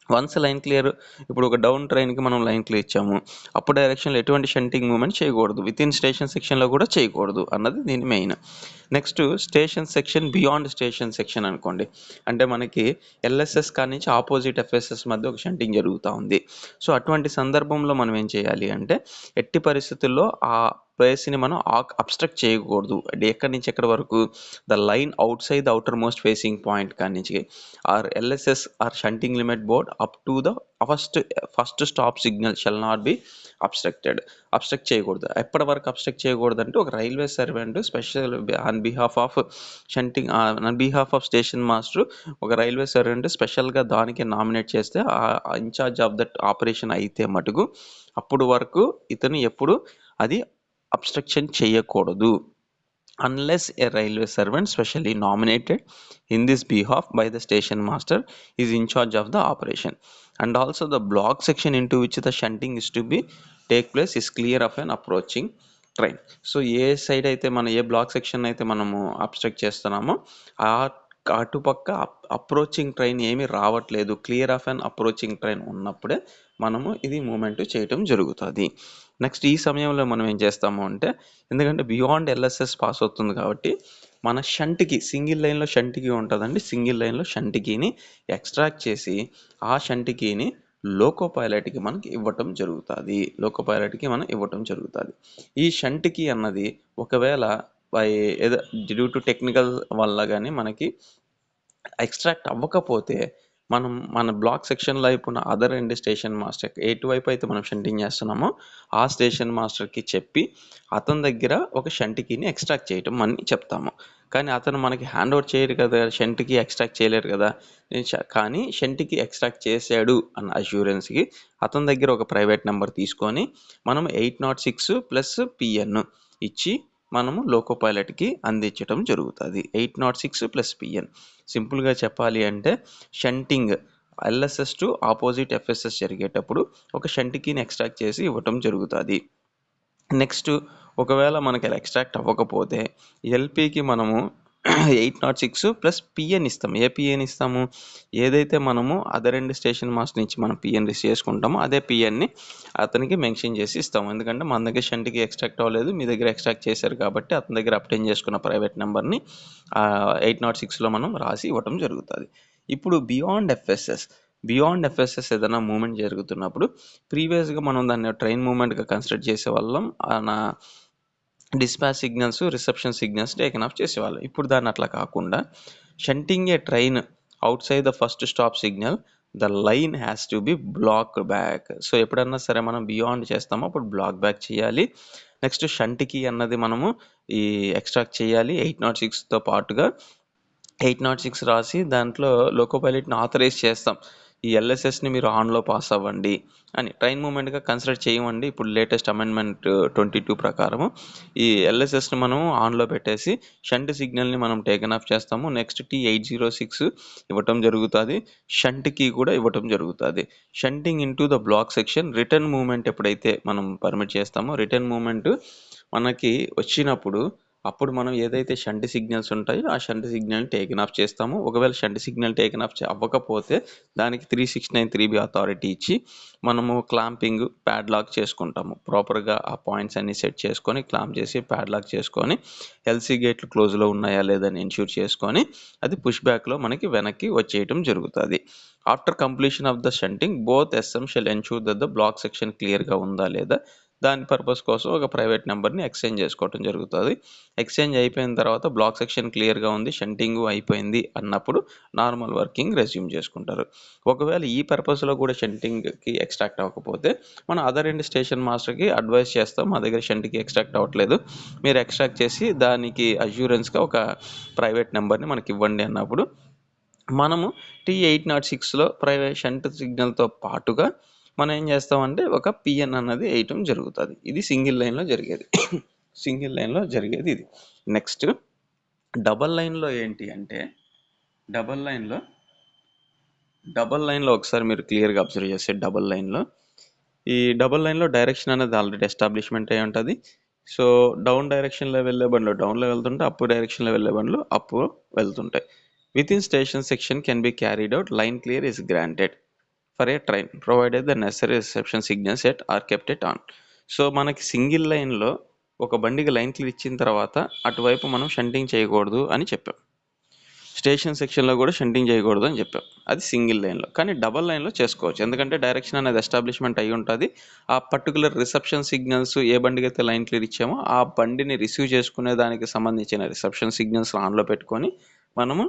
Speaker 1: వన్స్ లైన్ క్లియర్, ఇప్పుడు ఒక డౌన్ ట్రైన్‌కి మనం లైన్ క్లియర్ ఇచ్చాము. అప్పుడు డైరెక్షన్‌లో ఎటువంటి షంటింగ్ మూవ్‌మెంట్ చేయకూడదు. వితిన్ స్టేషన్ సెక్షన్‌లో కూడా చేయకూడదు అన్నది దీని main. Next station section beyond station section అనుకోండి. అంటే మనకి ఎల్ఎస్ఎస్ కాడ నుంచి ఆపోజిట్ ఎఫ్ఎస్ఎస్ మధ్య ఒక షంటింగ్ జరుగుతా ఉంది. సో, అటువంటి సందర్భంలో మనం ఏం చేయాలి అంటే, ఎట్టి పరిస్థితుల్లో ఆ ప్లేస్‌ని మనం అబ్స్ట్రక్ట్ చేయకూడదు. అంటే ఎక్కడి నుంచి ఎక్కడి వరకు? The line outside the outer most facing point కాడ నుంచి LSS or shunting limit board up to the first stop signal shall not be obstruct చేయకూడదు. ఎప్పటి వరకు అబ్స్ట్రక్ట్ చేయకూడదు అంటే, ఒక railway servant special on behalf of station master ఒక రైల్వే సర్వెంట్ స్పెషల్‌గా దానికి నామినేట్ చేస్తే ఇన్‌చార్జ్ ఆఫ్ దట్ ఆపరేషన్ అయితే మటుకు అప్పుడు వరకు ఇతను ఎప్పుడు అది అబ్స్ట్రక్షన్ చేయకూడదు. Unless a railway servant specially nominated in this behalf by the station master is in charge of the operation, and also the block section into which the shunting is to be take place is clear of an approaching train. So, A side అయితే ఏ బ్లాక్ సెక్షన్ అయితే మనము అబ్స్ట్రక్ట్ చేస్తున్నామో అటుపక్క అప్రోచింగ్ ట్రైన్ ఏమీ రావట్లేదు, clear of an approaching train ఉన్నప్పుడే మనము ఇది మూవ్‌మెంట్ చేయటం జరుగుతది. నెక్స్ట్ ఈ సమయంలో మనం ఏం చేస్తాము అంటే, ఎందుకంటే బియాండ్ ఎల్ఎస్ఎస్ పాస్ అవుతుంది కాబట్టి మన సింగిల్ లైన్‌లో షంట్ కీ ఉంటదండి. సింగిల్ లైన్‌లో షంట్ కీని ఎక్స్ట్రాక్ట్ చేసి ఆ షంట్ కీని లోకో పైలట్‌కి మనకి ఇవ్వటం జరుగుతది. ఈ షంట్ కీ అన్నది ఒకవేళ ఏదో డ్యూ టు టెక్నికల్ వల్ల గాని మనకి ఎక్స్ట్రాక్ట్ అవ్వకపోతే, మన బ్లాక్ సెక్షన్‌లో వైపున అదర్ ఎండ్ స్టేషన్ మాస్టర్ ఎటువైపు అయితే మనం షంటింగ్ చేస్తున్నామో ఆ స్టేషన్ మాస్టర్‌కి చెప్పి అతని దగ్గర ఒక షంట్ కీని ఎక్స్ట్రాక్ట్ చేయటం అని చెప్తాము. కానీ అతను మనకి హ్యాండ్ ఓవర్ చేయరు కదా! షంట్ కీ ఎక్స్ట్రాక్ట్ చేయలేరు కదా! కానీ షంట్ కీ ఎక్స్ట్రాక్ట్ చేశాడు అన్న అష్యూరెన్స్‌కి అతని దగ్గర ఒక ప్రైవేట్ నంబర్ తీసుకొని మనం 806 + పిఎన్ ఇచ్చి మనము లోకో పైలట్‌కి అందించటం జరుగుతది. 806 + పిఎన్. సింపుల్‌గా చెప్పాలి అంటే, shunting LSS to opposite FSS జరిగేటప్పుడు ఒక షంట్ కీని ఎక్స్ట్రాక్ట్ చేసి ఇవ్వటం జరుగుతది. నెక్స్ట్ ఒకవేళ మనకి ఎక్స్ట్రాక్ట్ అవ్వకపోతే ఎల్‌పీకి మనము 806 ప్లస్ పిఎన్ ఇస్తాం. ఏ పిఎన్ ఇస్తాము? ఏదైతే మనము అదర్ ఎండ్ స్టేషన్ మాస్టర్ నుంచి మనం పిఎన్ రిసీవ్ చేసుకుంటామో అదే పిఎన్ని అతనికి మెన్షన్ చేసి ఇస్తాము. ఎందుకంటే మన దగ్గర షంట్కి ఎక్స్ట్రాక్ట్ అవ్వలేదు, మీ దగ్గర ఎక్స్ట్రాక్ట్ చేశారు కాబట్టి అతని దగ్గర అప్టైన్ చేసుకున్న ప్రైవేట్ నెంబర్ని 806లో మనం రాసి ఇవ్వటం జరుగుతుంది. ఇప్పుడు బియాండ్ ఎఫ్ఎస్ఎస్ ఏదైనా మూమెంట్ జరుగుతున్నప్పుడు ప్రీవియస్గా మనం దాన్ని ట్రైన్ మూమెంట్గా కన్సిడర్ చేసే వాళ్ళం. Dispatch signals, reception signals taken off చేసేవాళ్ళం. ఇప్పుడు దాన్ని అట్లా కాకుండా shunting a train outside the first stop signal the line has to be block back. So ఎప్పుడన్నా సరే మనం బియాండ్ చేస్తామో అప్పుడు బ్లాక్ బ్యాక్ చేయాలి. నెక్స్ట్ షంట్కి అన్నది మనము ఈ ఎక్స్ట్రాక్ట్ చేయాలి 806తో పాటుగా. 806 రాసి దాంట్లో లోకో పైలట్ని ఆథరైజ్ చేస్తాం. ఈ ఎల్ఎస్ఎస్ని మీరు ఆన్లో పాస్ అవ్వండి అని ట్రైన్ మూమెంట్గా కన్సిడర్ చేయమండి. ఇప్పుడు లేటెస్ట్ అమెండ్మెంట్ 22 ప్రకారము ఈ ఎల్ఎస్ఎస్ని మనం ఆన్లో పెట్టేసి షంట్ సిగ్నల్ని మనం టేకెన్ ఆఫ్ చేస్తాము. నెక్స్ట్ T806 ఇవ్వటం జరుగుతుంది. షంట్కి కూడా ఇవ్వటం జరుగుతుంది. Shunting into the block section return movement ఎప్పుడైతే మనం పర్మిట్ చేస్తామో రిటర్న్ మూమెంట్ మనకి వచ్చినప్పుడు అప్పుడు మనం ఏదైతే షంట్ సిగ్నల్స్ ఉంటాయో ఆ షంట్ సిగ్నల్ని టేకెన్ ఆఫ్ చేస్తాము. ఒకవేళ షంట్ సిగ్నల్ టేకెన్ ఆఫ్ అవ్వకపోతే దానికి 369 3B అథారిటీ ఇచ్చి మనము క్లాంపింగ్ ప్యాడ్లాక్ చేసుకుంటాము. ప్రాపర్గా ఆ పాయింట్స్ అన్ని సెట్ చేసుకొని క్లాంప్ చేసి ప్యాడ్లాక్ చేసుకొని ఎల్సీ గేట్లు క్లోజ్లో ఉన్నాయా లేదని ఎన్ష్యూర్ చేసుకొని అది పుష్ బ్యాక్లో మనకి వెనక్కి వచ్చేయటం జరుగుతుంది. After completion of the shunting both SM shall ensure that the block section క్లియర్గా ఉందా లేదా దాని పర్పస్ కోసం ఒక ప్రైవేట్ నెంబర్ని ఎక్స్చేంజ్ చేసుకోవటం జరుగుతుంది. ఎక్స్చేంజ్ అయిపోయిన తర్వాత బ్లాక్ సెక్షన్ క్లియర్గా ఉంది, షంటింగ్ అయిపోయింది అన్నప్పుడు నార్మల్ వర్కింగ్ రెజ్యూమ్ చేసుకుంటారు. ఒకవేళ ఈ పర్పస్లో కూడా షంటింగ్కి ఎక్స్ట్రాక్ట్ అవ్వకపోతే మనం అదర్ ఎండ్ స్టేషన్ మాస్టర్కి అడ్వైస్ చేస్తాం, మా దగ్గర షంట్కి ఎక్స్ట్రాక్ట్ అవ్వట్లేదు, మీరు ఎక్స్ట్రాక్ట్ చేసి దానికి అష్యూరెన్స్గా ఒక ప్రైవేట్ నెంబర్ని మనకి ఇవ్వండి అన్నప్పుడు మనము T806లో ప్రైవేట్ షంట్ సిగ్నల్తో పాటుగా మనం ఏం చేస్తామంటే ఒక పిఎన్ అన్నది వేయటం జరుగుతుంది. ఇది సింగిల్ లైన్లో జరిగేది ఇది. నెక్స్ట్ డబల్ లైన్లో ఏంటి అంటే డబల్ లైన్లో ఒకసారి మీరు క్లియర్గా అబ్జర్వ్ చేస్తే ఈ డబల్ లైన్లో డైరెక్షన్ అనేది ఆల్రెడీ ఎస్టాబ్లిష్మెంట్ అయి ఉంటుంది. సో డౌన్ డైరెక్షన్లో వెళ్ళే బండ్లు డౌన్లో వెళ్తుంటాయి, అప్ డైరెక్షన్లో వెళ్ళే బండ్లు అప్ వెళ్తుంటాయి. Within station section can be carried out line clear is granted for a train provided the necessary reception signal set or kept it on. So మనకి సింగిల్ లైన్లో ఒక బండికి లైన్ క్లియర్ ఇచ్చిన తర్వాత అటువైపు మనం షంటింగ్ చేయకూడదు అని చెప్పాం. స్టేషన్ సెక్షన్లో కూడా షంటింగ్ చేయకూడదు అని చెప్పాం. అది సింగిల్ లైన్లో. కానీ డబల్ లైన్లో చేసుకోవచ్చు, ఎందుకంటే డైరెక్షన్ అనేది ఎస్టాబ్లిష్మెంట్ అయి ఉంటుంది. ఆ పర్టికులర్ రిసెప్షన్ సిగ్నల్స్ ఏ బండికి అయితే లైన్ క్లియర్ ఇచ్చామో ఆ బండిని రిసీవ్ చేసుకునే దానికి సంబంధించిన రిసెప్షన్ సిగ్నల్స్ ఆన్లో పెట్టుకొని మనము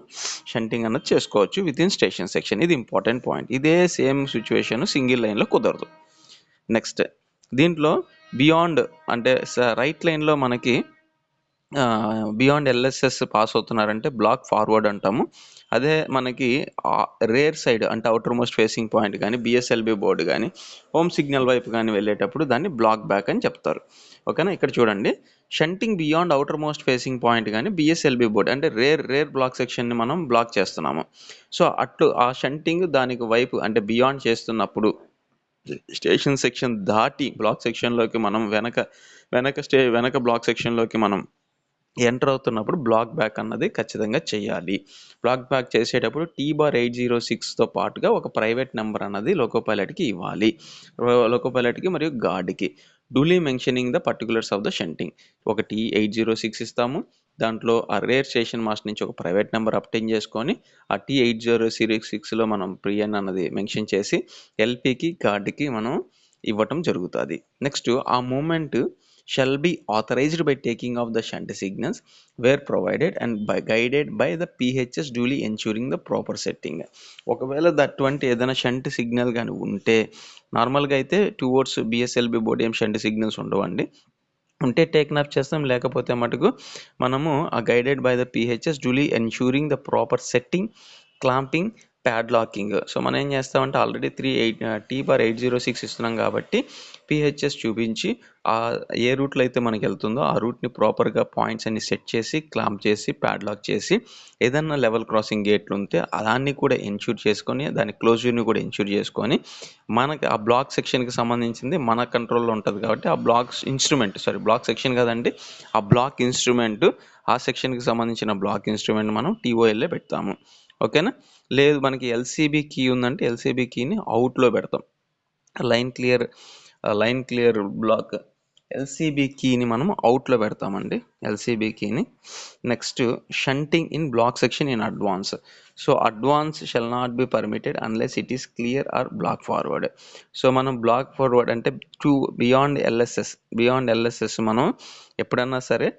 Speaker 1: షంటింగ్ అన్నది చేసుకోవచ్చు విత్ ఇన్ స్టేషన్ సెక్షన్. ఇది ఇంపార్టెంట్ పాయింట్. ఇదే సేమ్ సిచ్యువేషన్ సింగిల్ లైన్లో కుదరదు. నెక్స్ట్ దీంట్లో బియాండ్ అంటే రైట్ లైన్లో మనకి బియాండ్ ఎల్ఎస్ఎస్ పాస్ అవుతున్నారంటే బ్లాక్ ఫార్వర్డ్ అంటాము. అదే మనకి రేర్ సైడ్ అంటే అవుటర్ మోస్ట్ ఫేసింగ్ పాయింట్ కానీ బిఎస్ఎల్బి బోర్డు కానీ హోమ్ సిగ్నల్ వైపు కానీ వెళ్ళేటప్పుడు దాన్ని బ్లాక్ బ్యాక్ అని చెప్తారు. ఓకేనా. ఇక్కడ చూడండి, shunting beyond outer most facing point కానీ బిఎస్ఎల్బి బోర్డ్ అంటే రేర్ బ్లాక్ సెక్షన్ని మనం బ్లాక్ చేస్తున్నాము. సో అట్లు ఆ షంటింగ్ దానికి వైపు అంటే బియాండ్ చేస్తున్నప్పుడు స్టేషన్ సెక్షన్ దాటి బ్లాక్ సెక్షన్లోకి మనం వెనక బ్లాక్ సెక్షన్లోకి మనం ఎంటర్ అవుతున్నప్పుడు బ్లాక్ బ్యాక్ అన్నది ఖచ్చితంగా చేయాలి. బ్లాక్ బ్యాక్ చేసేటప్పుడు T/806తో పాటుగా ఒక ప్రైవేట్ నెంబర్ అన్నది లోకో పైలట్కి ఇవ్వాలి. లోకో పైలట్కి మరియు గార్డ్కి duly mentioning the particulars of the shunting. ఒక T806 ఇస్తాము, దాంట్లో ఆ రేర్ స్టేషన్ మాస్టర్ నుంచి ఒక ప్రైవేట్ నెంబర్ అప్టైన్ చేసుకొని ఆ T806లో మనం పిఎన్ అన్నది మెన్షన్ చేసి ఎల్పికి గార్డ్కి మనం ఇవ్వటం జరుగుతుంది. నెక్స్ట్ ఆ moment shall be authorized by taking of the shunt signals where provided and guided by the PHS duly ensuring the proper setting. ఒకవేళ అటువంటి ఏదైనా షంట్ సిగ్నల్ కానీ ఉంటే నార్మల్గా అయితే టువర్డ్స్ బిఎస్ఎల్బి బోర్డు ఏం షంట్ సిగ్నల్స్ ఉండవండి. ఉంటే టేకన్ ఆఫ్ చేస్తాం, లేకపోతే మటుకు మనము ఆ guided by the PHS duly ensuring the proper setting, clamping, padlocking. సో మనం ఏం చేస్తామంటే ఆల్రెడీ T/806 ఇస్తున్నాం కాబట్టి పిహెచ్ఎస్ చూపించి ఏ రూట్లో అయితే మనకి వెళ్తుందో ఆ రూట్ని ప్రాపర్గా పాయింట్స్ అన్ని సెట్ చేసి క్లాంప్ చేసి ప్యాడ్లాక్ చేసి ఏదన్నా లెవెల్ క్రాసింగ్ గేట్లు ఉంటే దాన్ని కూడా ఎన్ష్యూర్ చేసుకొని దాని క్లోజర్ని కూడా ఎన్ష్యూర్ చేసుకొని మనకి ఆ బ్లాక్ సెక్షన్కి సంబంధించింది మన కంట్రోల్లో ఉంటుంది కాబట్టి ఆ బ్లాక్ సెక్షన్ కదండి, ఆ బ్లాక్ ఇన్స్ట్రుమెంట్ ఆ సెక్షన్కి సంబంధించిన బ్లాక్ ఇన్స్ట్రుమెంట్ మనం టీఓఎల్లే పెడతాము. ఓకేనా. లేదు మనకి ఎల్సీబీ కీ ఉందంటే ఎల్సీబీ కీని అవుట్లో పెడతాం. లైన్ క్లియర్ బ్లాక్ ఎల్సీబీ కీని మనం అవుట్లో పెడతామండి, ఎల్సీబీ కీని. Next shunting in block section in advance. So advance shall not be permitted unless it is clear or block forward. So మనం బ్లాక్ ఫార్వర్డ్ అంటే బియాండ్ ఎల్ఎస్ఎస్ మనం ఎప్పుడన్నా సరే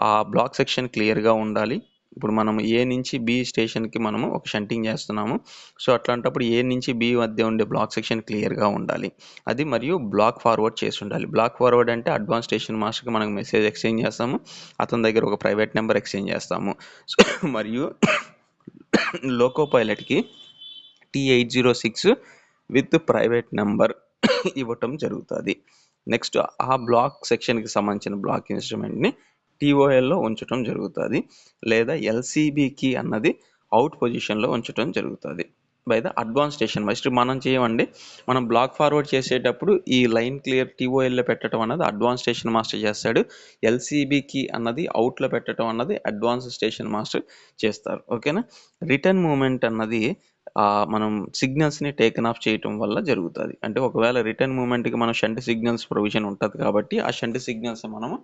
Speaker 1: ఆ బ్లాక్ సెక్షన్ క్లియర్గా ఉండాలి. ఇప్పుడు మనం ఏ నుంచి బి స్టేషన్కి మనము ఒక షంటింగ్ చేస్తున్నాము. సో అట్లాంటప్పుడు ఏ నుంచి బి మధ్య ఉండే బ్లాక్ సెక్షన్ క్లియర్గా ఉండాలి. అది మరియు బ్లాక్ ఫార్వర్డ్ చేసి ఉండాలి. బ్లాక్ ఫార్వర్డ్ అంటే అడ్వాన్స్ స్టేషన్ మాస్టర్కి మనకు మెసేజ్ ఎక్స్చేంజ్ చేస్తాము, అతని దగ్గర ఒక ప్రైవేట్ నెంబర్ ఎక్స్చేంజ్ చేస్తాము. సో మరియు లోకో పైలట్కి T806 విత్ ప్రైవేట్ నెంబర్ ఇవ్వటం జరుగుతుంది. నెక్స్ట్ ఆ బ్లాక్ సెక్షన్కి సంబంధించిన బ్లాక్ ఇన్స్ట్రుమెంట్ని టీఓఎల్లో ఉంచడం జరుగుతుంది, లేదా ఎల్సీబీకి అన్నది అవుట్ పొజిషన్లో ఉంచడం జరుగుతుంది by the advance station master. మనం చేయమండి, మనం బ్లాక్ ఫార్వర్డ్ చేసేటప్పుడు ఈ లైన్ క్లియర్ టీఓఎల్లో పెట్టడం అన్నది అడ్వాన్స్ స్టేషన్ మాస్టర్ చేస్తాడు. ఎల్సీబీకి అన్నది అవుట్లో పెట్టడం అన్నది అడ్వాన్స్ స్టేషన్ మాస్టర్ చేస్తారు. ఓకేనా. రిటర్న్ మూమెంట్ అన్నది మనం సిగ్నల్స్ని టేకన్ ఆఫ్ చేయటం వల్ల జరుగుతుంది. అంటే ఒకవేళ రిటర్న్ మూమెంట్కి మనం షంట్ సిగ్నల్స్ ప్రొవిజన్ ఉంటుంది కాబట్టి ఆ షంట్ సిగ్నల్స్ మనము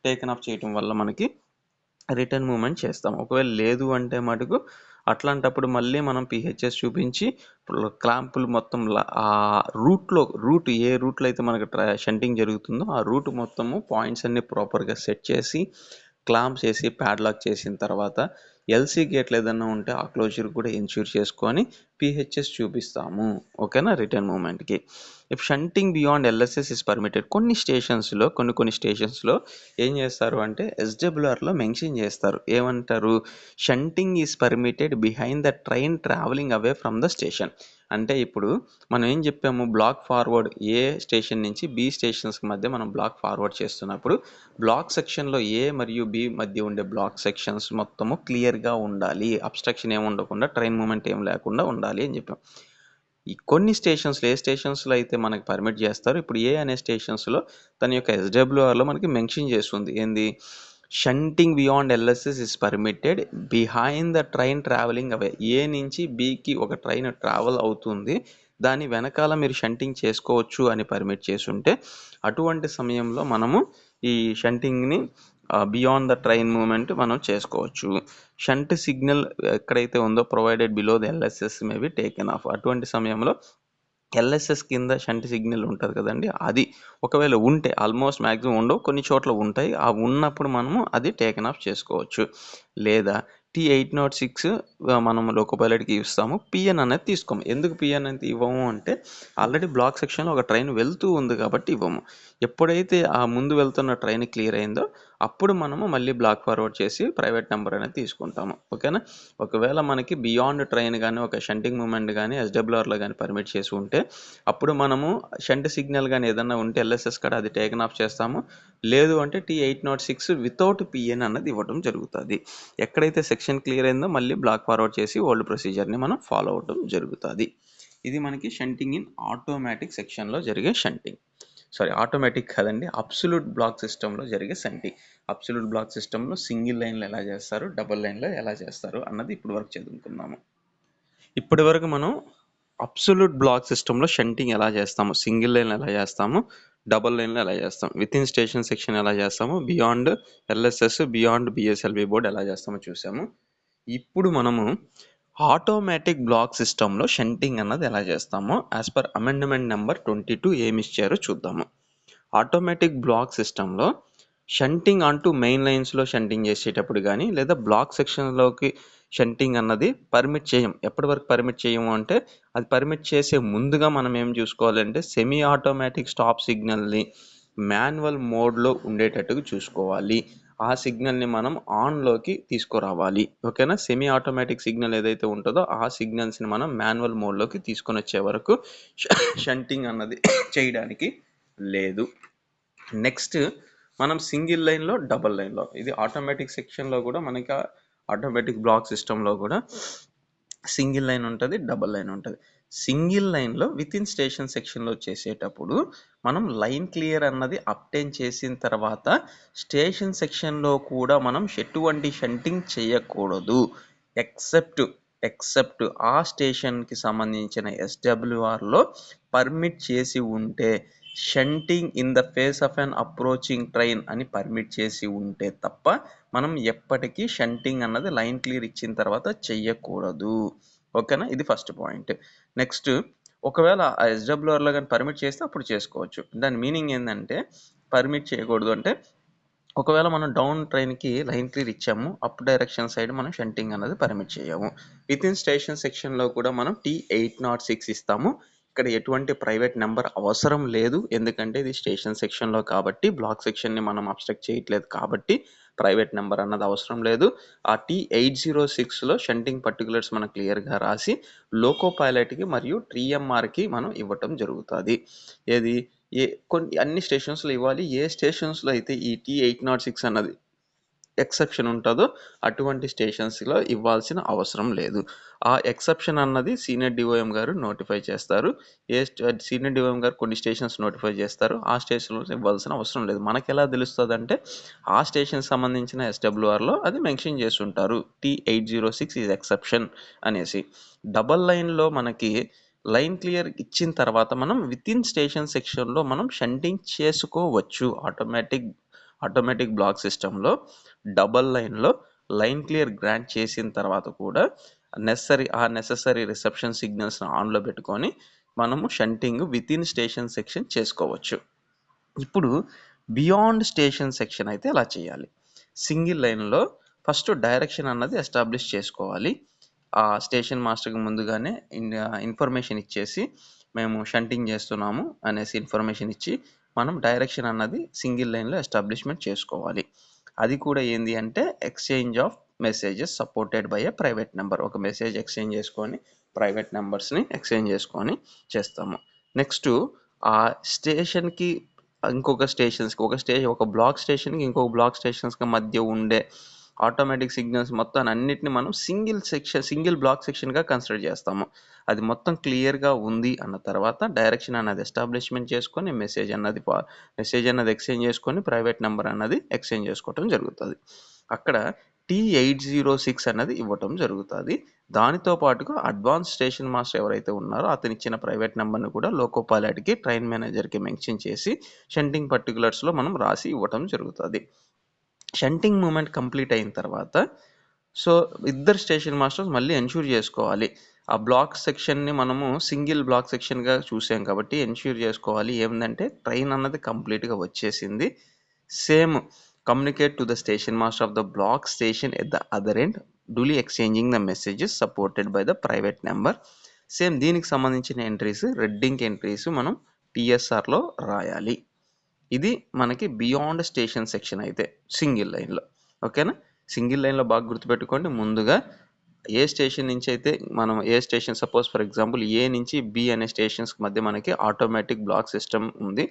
Speaker 1: టేకన్ ఆఫ్ చేయటం వల్ల మనకి రిటర్న్ మూమెంట్ చేస్తాం. ఒకవేళ లేదు అంటే మటుకు అట్లాంటప్పుడు మళ్ళీ మనం పిహెచ్ఎస్ చూపించి క్లాంపులు మొత్తం ఆ రూట్ ఏ రూట్లో అయితే మనకు షంటింగ్ జరుగుతుందో ఆ రూట్ మొత్తము పాయింట్స్ అన్ని ప్రాపర్గా సెట్ చేసి క్లాంప్స్ చేసి ప్యాడ్లాక్ చేసిన తర్వాత ఎల్సీ గేట్లు ఏదన్నా ఉంటే ఆ క్లోజర్ కూడా ఎన్ష్యూర్ చేసుకొని పిహెచ్ఎస్ చూపిస్తాము. ఓకేనా. రిటర్న్ మూమెంట్కి if shunting beyond LSS is permitted. కొన్ని స్టేషన్స్లో ఏం చేస్తారు అంటే ఎస్డబ్ల్యూఆర్లో మెన్షన్ చేస్తారు, ఏమంటారు, shunting is permitted behind the train travelling away from the station. అంటే ఇప్పుడు మనం ఏం చెప్పాము, బ్లాక్ ఫార్వర్డ్ ఏ స్టేషన్ నుంచి బి స్టేషన్స్కి మధ్య మనం బ్లాక్ ఫార్వర్డ్ చేస్తున్నప్పుడు బ్లాక్ సెక్షన్లో ఏ మరియు బి మధ్య ఉండే బ్లాక్ సెక్షన్స్ మొత్తము క్లియర్గా ఉండాలి, అబ్స్ట్రక్షన్ ఏమి ఉండకుండా, ట్రైన్ మూమెంట్ ఏం లేకుండా ఉండాలి అని చెప్పాం. ఈ కొన్ని స్టేషన్స్లో ఏ స్టేషన్స్లో అయితే మనకి పర్మిట్ చేస్తారు, ఇప్పుడు ఏ అనే స్టేషన్స్లో తన యొక్క ఎస్డబ్ల్యూఆర్లో మనకి మెన్షన్ చేస్తుంది ఏంది, shunting beyond LSS is permitted behind the train travelling away. A నుంచి బికి ఒక ట్రైన్ ట్రావెల్ అవుతుంది, దాని వెనకాల మీరు షంటింగ్ చేసుకోవచ్చు అని పర్మిట్ చేసుంటే అటువంటి సమయంలో మనము ఈ షంటింగ్ని బియాండ్ ద ట్రైన్ మూమెంట్ మనం చేసుకోవచ్చు. షంట్ సిగ్నల్ ఎక్కడైతే ఉందో provided below the LSS may be taken of. అటువంటి సమయంలో ఎల్ఎస్ఎస్ కింద షంట్ సిగ్నల్ ఉంటుంది కదండి, అది ఒకవేళ ఉంటే, ఆల్మోస్ట్ మ్యాక్సిమం ఉండవు, కొన్ని చోట్ల ఉంటాయి, ఆ ఉన్నప్పుడు మనము అది టేకెన్ ఆఫ్ చేసుకోవచ్చు. లేదా T806 మనం లోకో పైలట్కి ఇస్తాము, పిఎన్ అనేది తీసుకోము. ఎందుకు పిఎన్ అనేది ఇవ్వము అంటే ఆల్రెడీ బ్లాక్ సెక్షన్లో ఒక ట్రైన్ వెళ్తూ ఉంది కాబట్టి ఇవ్వము. ఎప్పుడైతే ఆ ముందు వెళ్తున్న ట్రైన్ క్లియర్ అయిందో అప్పుడు మనము మళ్ళీ బ్లాక్ ఫార్వర్డ్ చేసి ప్రైవేట్ నెంబర్ అనేది తీసుకుంటాము. ఓకేనా. ఒకవేళ మనకి బియాండ్ ట్రైన్ కానీ ఒక షంటింగ్ మూమెంట్ కానీ ఎస్డబ్ల్యూఆర్లో కానీ పర్మిట్ చేసి ఉంటే అప్పుడు మనము షంట్ సిగ్నల్ కానీ ఏదన్నా ఉంటే ఎల్ఎస్ఎస్ కాడ అది టేకన్ ఆఫ్ చేస్తాము. లేదు అంటే T806 వితౌట్ పిఎన్ అన్నది ఇవ్వడం జరుగుతుంది. ఎక్కడైతే సెక్షన్ క్లియర్ అయిందో మళ్ళీ బ్లాక్ ఫార్వర్డ్ చేసి ఓల్డ్ ప్రొసీజర్ని మనం ఫాలో అవడం జరుగుతుంది. ఇది మనకి షంటింగ్ ఇన్ ఆటోమేటిక్ సెక్షన్లో జరిగే షంటింగ్. ఆటోమేటిక్ కదండి, అబ్సల్యూట్ బ్లాక్ సిస్టంలో జరిగే షంటింగ్. అబ్సల్యూట్ బ్లాక్ సిస్టంలో సింగిల్ లైన్లో ఎలా చేస్తారు, డబుల్ లైన్లో ఎలా చేస్తారు అన్నది ఇప్పుడు వరకు చదువుకుందాము. ఇప్పటి వరకు మనం అబ్సల్యూట్ బ్లాక్ సిస్టంలో షంటింగ్ ఎలా చేస్తాము, సింగిల్ లైన్ ఎలా చేస్తాము, డబుల్ లైన్లో ఎలా చేస్తాం, విత్ ఇన్ స్టేషన్ సెక్షన్ ఎలా చేస్తాము, బియాండ్ ఎల్ఎస్ఎస్ బియాండ్ బిఎస్ఎల్వి బోర్డ్ ఎలా చేస్తామో చూసాము. ఇప్పుడు మనము ఆటోమేటిక్ బ్లాక్ సిస్టంలో షంటింగ్ అన్నది ఎలా చేస్తామో యాజ్ పర్ అమెండ్మెంట్ నెంబర్ 22 ఏమి ఇచ్చారో చూద్దాము. ఆటోమేటిక్ బ్లాక్ సిస్టంలో షంటింగ్ అంటూ మెయిన్ లైన్స్లో షంటింగ్ చేసేటప్పుడు కానీ లేదా బ్లాక్ సెక్షన్లోకి షంటింగ్ అన్నది పర్మిట్ చేయం. ఎప్పటి వరకు పర్మిట్ చేయము అంటే అది పర్మిట్ చేసే ముందుగా మనం ఏం చూసుకోవాలంటే సెమీ ఆటోమేటిక్ స్టాప్ సిగ్నల్ని మాన్యువల్ మోడ్లో ఉండేటట్టుగా చూసుకోవాలి. ఆ సిగ్నల్ని మనం ఆన్లోకి తీసుకురావాలి. ఓకేనా. సెమీ ఆటోమేటిక్ సిగ్నల్ ఏదైతే ఉంటుందో ఆ సిగ్నల్స్ని మనం మాన్యువల్ మోడ్లోకి తీసుకొని వచ్చే వరకు షంటింగ్ అన్నది చేయడానికి లేదు. నెక్స్ట్ మనం సింగిల్ లైన్లో డబుల్ లైన్లో, ఇది ఆటోమేటిక్ సెక్షన్లో కూడా మనకి ఆటోమేటిక్ బ్లాక్ సిస్టంలో కూడా సింగిల్ లైన్ ఉంటుంది, డబల్ లైన్ ఉంటుంది. సింగిల్ లైన్లో విత్ ఇన్ స్టేషన్ సెక్షన్లో చేసేటప్పుడు మనం లైన్ క్లియర్ అన్నది అప్టైన్ చేసిన తర్వాత స్టేషన్ సెక్షన్లో కూడా మనం ఎటువంటి షంటింగ్ చేయకూడదు. ఎక్సెప్ట్ ఆ స్టేషన్కి సంబంధించిన ఎస్డబ్ల్యూఆర్లో పర్మిట్ చేసి ఉంటే, shunting in the face of an approaching train అని పర్మిట్ చేసి ఉంటే తప్ప మనం ఎప్పటికీ షంటింగ్ అన్నది లైన్ క్లియర్ ఇచ్చిన తర్వాత చెయ్యకూడదు. ఓకేనా, ఇది ఫస్ట్ పాయింట్. నెక్స్ట్, ఒకవేళ ఆ ఎస్డబ్ల్యూఆర్లో కానీ పర్మిట్ చేస్తే అప్పుడు చేసుకోవచ్చు. దాని మీనింగ్ ఏంటంటే, పర్మిట్ చేయకూడదు అంటే ఒకవేళ మనం డౌన్ ట్రైన్కి లైన్ క్లియర్ ఇచ్చాము, అప్ డైరెక్షన్ సైడ్ మనం షంటింగ్ అనేది పర్మిట్ చేయము. విత్ ఇన్ స్టేషన్ సెక్షన్లో కూడా మనం T806 ఇస్తాము. ఇక్కడ ఎటువంటి ప్రైవేట్ నెంబర్ అవసరం లేదు, ఎందుకంటే ఇది స్టేషన్ సెక్షన్లో కాబట్టి, బ్లాక్ సెక్షన్ని మనం అబ్స్ట్రక్ట్ చేయట్లేదు కాబట్టి ప్రైవేట్ నెంబర్ అన్నది అవసరం లేదు. ఆ T806లో షంటింగ్ పర్టికులర్స్ మనం క్లియర్గా రాసి లోకో పైలట్కి మరియు TMRకి మనం ఇవ్వటం జరుగుతుంది. ఏది కొన్ని అన్ని స్టేషన్స్లో ఇవ్వాలి. ఏ స్టేషన్స్లో అయితే ఈ T806 అన్నది ఎక్సెప్షన్ ఉంటుందో అటువంటి స్టేషన్స్లో ఇవ్వాల్సిన అవసరం లేదు. ఆ ఎక్సెప్షన్ అన్నది సీనియర్ డిఓఎం గారు నోటిఫై చేస్తారు. సీనియర్ డిఓఎం గారు కొన్ని స్టేషన్స్ నోటిఫై చేస్తారు, ఆ స్టేషన్లో ఇవ్వాల్సిన అవసరం లేదు. మనకి ఎలా తెలుస్తుంది అంటే, ఆ స్టేషన్ సంబంధించిన ఎస్డబ్ల్యూఆర్లో అది మెన్షన్ చేసి ఉంటారు, T806 ఈజ్ ఎక్సెప్షన్ అనేసి. డబల్ లైన్లో మనకి లైన్ క్లియర్ ఇచ్చిన తర్వాత మనం విత్ ఇన్ స్టేషన్ సెక్షన్లో మనం షంటింగ్ చేసుకోవచ్చు. ఆటోమేటిక్ బ్లాక్ సిస్టంలో డబల్ లైన్లో లైన్ క్లియర్ గ్రాంట్ చేసిన తర్వాత కూడా నెససరీ రిసెప్షన్ సిగ్నల్స్ని ఆన్లో పెట్టుకొని మనము shunting with in station section చేసుకోవచ్చు. ఇప్పుడు బియాండ్ స్టేషన్ సెక్షన్ అయితే ఎలా చేయాలి? సింగిల్ లైన్లో ఫస్ట్ డైరెక్షన్ అన్నది ఎస్టాబ్లిష్ చేసుకోవాలి. ఆ స్టేషన్ మాస్టర్కి ముందుగానే ఇన్ఫర్మేషన్ ఇచ్చేసి మేము షంటింగ్ చేస్తున్నాము అనేసి ఇన్ఫర్మేషన్ ఇచ్చి మనం డైరెక్షన్ అన్నది సింగిల్ లైన్లో ఎస్టాబ్లిష్మెంట్ చేసుకోవాలి. అది కూడా ఏంది అంటే exchange of messages supported by A private number. ఒక మెసేజ్ ఎక్స్చేంజ్ చేసుకొని ప్రైవేట్ నెంబర్స్ని ఎక్స్చేంజ్ చేసుకొని చేస్తాము. నెక్స్ట్, ఆ స్టేషన్కి ఇంకొక స్టేషన్స్కి ఒక బ్లాక్ స్టేషన్కి ఇంకొక బ్లాక్ స్టేషన్స్కి మధ్య ఉండే ఆటోమేటిక్ సిగ్నల్స్ మొత్తం అన్నిటిని మనం సింగిల్ బ్లాక్ సెక్షన్గా కన్సిడర్ చేస్తాము. అది మొత్తం క్లియర్గా ఉంది అన్న తర్వాత డైరెక్షన్ అన్నది ఎస్టాబ్లిష్మెంట్ చేసుకొని మెసేజ్ అన్నది ఎక్స్చేంజ్ చేసుకొని ప్రైవేట్ నెంబర్ అన్నది ఎక్స్చేంజ్ చేసుకోవటం జరుగుతుంది. అక్కడ T806 అన్నది ఇవ్వటం జరుగుతుంది. దానితో పాటుగా అడ్వాన్స్ స్టేషన్ మాస్టర్ ఎవరైతే ఉన్నారో అతను ఇచ్చిన ప్రైవేట్ నెంబర్ని కూడా లోకో పైలట్కి ట్రైన్ మేనేజర్కి మెన్షన్ చేసి షంటింగ్ పర్టికులర్స్లో మనం రాసి ఇవ్వటం జరుగుతుంది. షంటింగ్ మూమెంట్ కంప్లీట్ అయిన తర్వాత సో ఇద్దరు స్టేషన్ మాస్టర్స్ మళ్ళీ ఎన్ష్యూర్ చేసుకోవాలి. ఆ బ్లాక్ సెక్షన్ని మనము సింగిల్ బ్లాక్ సెక్షన్గా చూసాం కాబట్టి ఎన్ష్యూర్ చేసుకోవాలి ఏంటంటే ట్రైన్ అన్నది కంప్లీట్గా వచ్చేసింది. Same communicate to the station master of the block station at the other end duly exchanging the messages supported by the private number. Same దీనికి సంబంధించిన ఎంట్రీస్ రెడ్ ఇంక్ ఎంట్రీస్ మనం TSRలో రాయాలి. ఇది మనకి బియాండ్ స్టేషన్ సెక్షన్ అయితే సింగిల్ లైన్లో. ఓకేనా, సింగిల్ లైన్లో బాగా గుర్తుపెట్టుకోండి. ముందుగా ఏ స్టేషన్ నుంచి అయితే మనం సపోజ్ ఫర్ ఎగ్జాంపుల్ A నుంచి B అనే స్టేషన్స్కి మధ్య మనకి ఆటోమేటిక్ బ్లాక్ సిస్టమ్ ఉంది.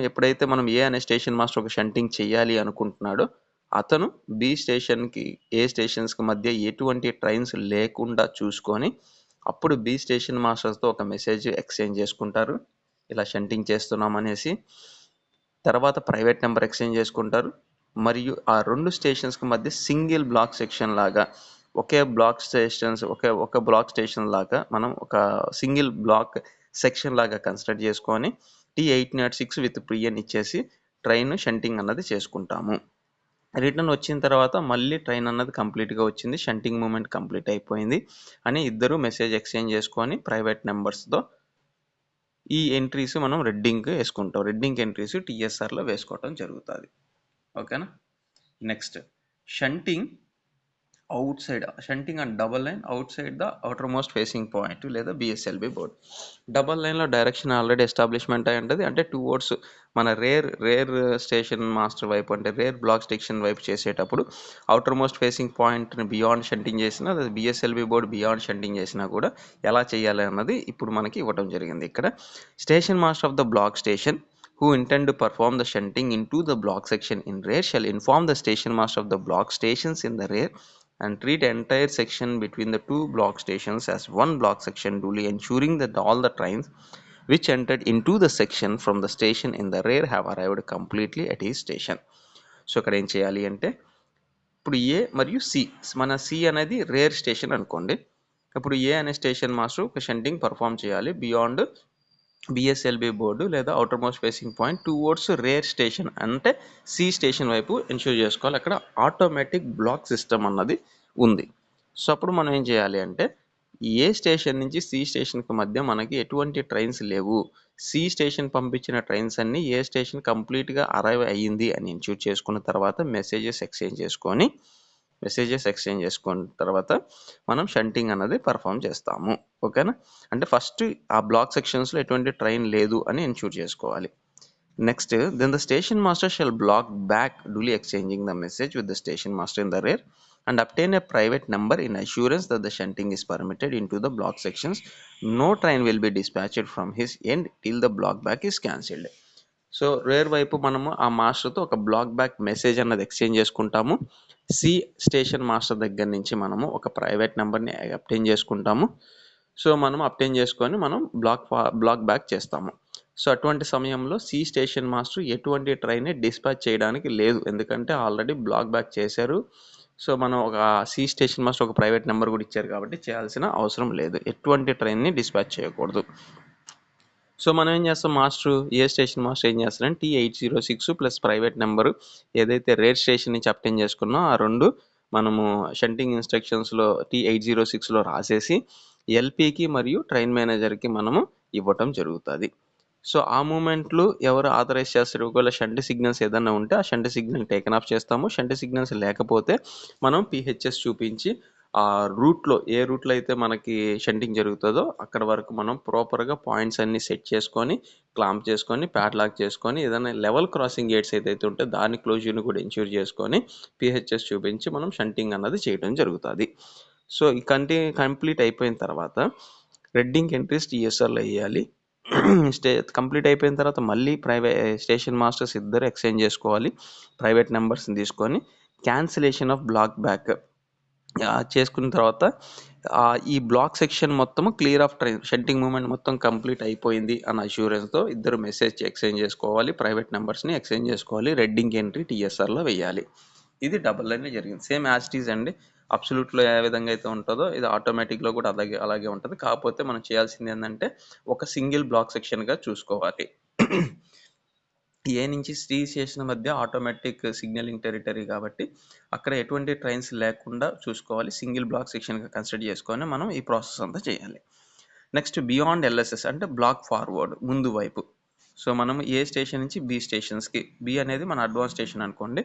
Speaker 1: ఎప్పుడైతే మనం A అనే స్టేషన్ మాస్టర్ ఒక షంటింగ్ చేయాలి అనుకుంటున్నాడో అతను B స్టేషన్కి A స్టేషన్స్కి మధ్య ఎటువంటి ట్రైన్స్ లేకుండా చూసుకొని అప్పుడు B స్టేషన్ మాస్టర్స్తో ఒక మెసేజ్ ఎక్స్చేంజ్ చేసుకుంటారు, ఇలా షంటింగ్ చేస్తున్నాం అనేసి. తర్వాత ప్రైవేట్ నెంబర్ ఎక్స్చేంజ్ చేసుకుంటారు మరియు ఆ రెండు స్టేషన్స్కి మధ్య సింగిల్ బ్లాక్ సెక్షన్ లాగా ఒక బ్లాక్ స్టేషన్ లాగా మనం ఒక సింగిల్ బ్లాక్ సెక్షన్ లాగా కన్సిడర్ చేసుకొని T806 విత్ ప్రియన్ ఇచ్చేసి ట్రైన్ షంటింగ్ అన్నది చేసుకుంటాము. రిటర్న్ వచ్చిన తర్వాత మళ్ళీ ట్రైన్ అన్నది కంప్లీట్గా వచ్చింది, షంటింగ్ మూమెంట్ కంప్లీట్ అయిపోయింది అని ఇద్దరు మెసేజ్ ఎక్స్చేంజ్ చేసుకొని ప్రైవేట్ నెంబర్స్తో ఈ ఎంట్రీస్ మనం రెడ్ ఇంక్ వేసుకుంటాం. రెడ్ ఇంక్ ఎంట్రీస్ TSRలో వేసుకోవటం జరుగుతుంది. ఓకేనా. Next, shunting and double line out side the outer most facing point లేదా BSLB బోర్డ్. డబల్ లైన్లో డైరెక్షన్ ఆల్రెడీ ఎస్టాబ్లిష్మెంట్ అయి ఉంటుంది. అంటే టువర్డ్స్ మన రేర్ స్టేషన్ మాస్టర్ వైపు అంటే రేర్ బ్లాక్ స్టేషన్ వైపు చేసేటప్పుడు అవుటర్ మోస్ట్ ఫేసింగ్ పాయింట్ని బియాండ్ షంటింగ్ చేసినా లేదా BSLB బోర్డ్ బియాండ్ షంటింగ్ చేసినా కూడా ఎలా చేయాలి అన్నది ఇప్పుడు మనకి ఇవ్వడం జరిగింది. ఇక్కడ station master of the block station who intend to perform the shunting into the block section in rear shall inform the station master of the block stations in the rear and treat entire section between the two block stations as one block section, duly ensuring that all the trains which entered into the section from the station in the rear have arrived completely at his station. So ఇక్కడ ఏం చేయాలి అంటే ఇప్పుడు ఏ మరియు సి, మన సి అనేది రేర్ స్టేషన్ అనుకోండి. ఇప్పుడు ఏ అనే స్టేషన్ మాస్టర్ ఒక షంటింగ్ పర్ఫామ్ చేయాలి బియాండ్ బిఎస్ఎల్బి బోర్డు లేదా outer most facing point towards rare station అంటే సి స్టేషన్ వైపు ఎన్ష్యూర్ చేసుకోవాలి. అక్కడ ఆటోమేటిక్ బ్లాక్ సిస్టమ్ అన్నది ఉంది. సో అప్పుడు మనం ఏం చేయాలి అంటే ఏ స్టేషన్ నుంచి సి స్టేషన్కి మధ్య మనకి ఎటువంటి ట్రైన్స్ లేవు, సి స్టేషన్ పంపించిన ట్రైన్స్ అన్నీ ఏ స్టేషన్ కంప్లీట్గా అరైవ్ అయ్యింది అని ఎన్ష్యూర్ చేసుకున్న తర్వాత మెసేజెస్ ఎక్స్చేంజ్ చేసుకున్న తర్వాత మనం షంటింగ్ అన్నది పర్ఫామ్ చేస్తాము. ఓకేనా, అంటే ఫస్ట్ ఆ బ్లాక్ సెక్షన్స్లో ఎటువంటి ట్రైన్ లేదు అని ఎన్ష్యూర్ చేసుకోవాలి. Next, then the station master shall block back duly exchanging the message with the station master in the rear and obtain a private number in assurance that the shunting is permitted into the block sections. No train will be dispatched from his end till the block back is cancelled. So rare వైపు మనము ఆ మాస్టర్తో ఒక బ్లాక్ బ్యాక్ మెసేజ్ అన్నది ఎక్స్చేంజ్ చేసుకుంటాము. సి స్టేషన్ మాస్టర్ దగ్గర నుంచి మనము ఒక ప్రైవేట్ నెంబర్ని అప్టైన్ చేసుకుంటాము. సో మనం అప్టైన్ చేసుకొని మనం బ్లాక్ బ్యాక్ చేస్తాము. సో అటువంటి సమయంలో సి స్టేషన్ మాస్టర్ ఎటువంటి ట్రైన్ డిస్పాచ్ చేయడానికి లేదు, ఎందుకంటే ఆల్రెడీ బ్లాక్ బ్యాక్ చేశారు. సో మనం ఒక సి స్టేషన్ మాస్టర్ ఒక ప్రైవేట్ నెంబర్ కూడా ఇచ్చారు కాబట్టి చేయాల్సిన అవసరం లేదు, ఎటువంటి ట్రైన్ని డిస్పాచ్ చేయకూడదు. సో మనం ఏం చేస్తాం, ఏ స్టేషన్ మాస్టర్ ఏం చేస్తారంటే T806 ప్లస్ ప్రైవేట్ నెంబరు ఏదైతే రేర్ స్టేషన్ నుంచి అప్టైన్ చేసుకున్నామో ఆ రెండు మనము షంటింగ్ ఇన్స్ట్రక్షన్స్లో T806లో రాసేసి ఎల్పికి మరియు ట్రైన్ మేనేజర్కి మనము ఇవ్వటం జరుగుతుంది. సో ఆ మూమెంట్లు ఎవరు ఆథరైజ్ చేస్తారు, ఒకవేళ షంట్ సిగ్నల్స్ ఏదైనా ఉంటే ఆ షంట్ సిగ్నల్ టేకన్ ఆఫ్ చేస్తాము. షంట్ సిగ్నల్స్ లేకపోతే మనం పిహెచ్ఎస్ చూపించి ఆ రూట్లో ఏ రూట్లో అయితే మనకి షంటింగ్ జరుగుతుందో అక్కడ వరకు మనం ప్రాపర్గా పాయింట్స్ అన్ని సెట్ చేసుకొని క్లాంప్ చేసుకొని ప్యాడ్లాక్ చేసుకొని ఏదైనా లెవెల్ క్రాసింగ్ గేట్స్ ఏదైతే ఉంటే దాని క్లోజ్యూర్ని కూడా ఎన్ష్యూర్ చేసుకొని పిహెచ్ఎస్ చూపించి మనం షంటింగ్ అన్నది చేయడం జరుగుతుంది. సో ఈ కంప్లీట్ అయిపోయిన తర్వాత రెడ్డింగ్ ఎంట్రీస్ టీఎస్ఆర్లో వేయాలి. కంప్లీట్ అయిపోయిన తర్వాత మళ్ళీ స్టేషన్ మాస్టర్స్ ఇద్దరు ఎక్స్చేంజ్ చేసుకోవాలి ప్రైవేట్ నెంబర్స్ని తీసుకొని. క్యాన్సిలేషన్ ఆఫ్ బ్లాక్ బ్యాక్ చేసుకున్న తర్వాత ఈ బ్లాక్ సెక్షన్ మొత్తం clear of train shunting movement మొత్తం కంప్లీట్ అయిపోయింది అన్న అష్యూరెన్స్తో ఇద్దరు మెసేజ్ ఎక్స్చేంజ్ చేసుకోవాలి, ప్రైవేట్ నెంబర్స్ని ఎక్స్చేంజ్ చేసుకోవాలి, రెడ్డింగ్ ఎంట్రీ టీఎస్ఆర్లో వేయాలి. ఇది డబుల్ లైన్లో జరిగింది. సేమ్ యాజ్ ఇట్ ఈజ్ అండి, అబ్సల్యూట్లో ఏ విధంగా అయితే ఉంటుందో ఇది ఆటోమేటిక్లో కూడా అలాగే ఉంటుంది. కాకపోతే మనం చేయాల్సింది ఏంటంటే ఒక సింగిల్ బ్లాక్ సెక్షన్గా చూసుకోవాలి. ఏ నుంచి సి స్టేషన్ మధ్య ఆటోమేటిక్ సిగ్నలింగ్ టెరిటరీ కాబట్టి అక్కడ ఎటువంటి ట్రైన్స్ లేకుండా చూసుకోవాలి. సింగిల్ బ్లాక్ సెక్షన్గా కన్సిడర్ చేసుకొని మనం ఈ ప్రాసెస్ అంతా చేయాలి. నెక్స్ట్, బియాండ్ ఎల్ఎస్ఎస్ అంటే బ్లాక్ ఫార్వర్డ్, ముందు వైపు. సో మనం ఏ స్టేషన్ నుంచి బి స్టేషన్స్కి, బి అనేది మన అడ్వాన్స్ స్టేషన్ అనుకోండి.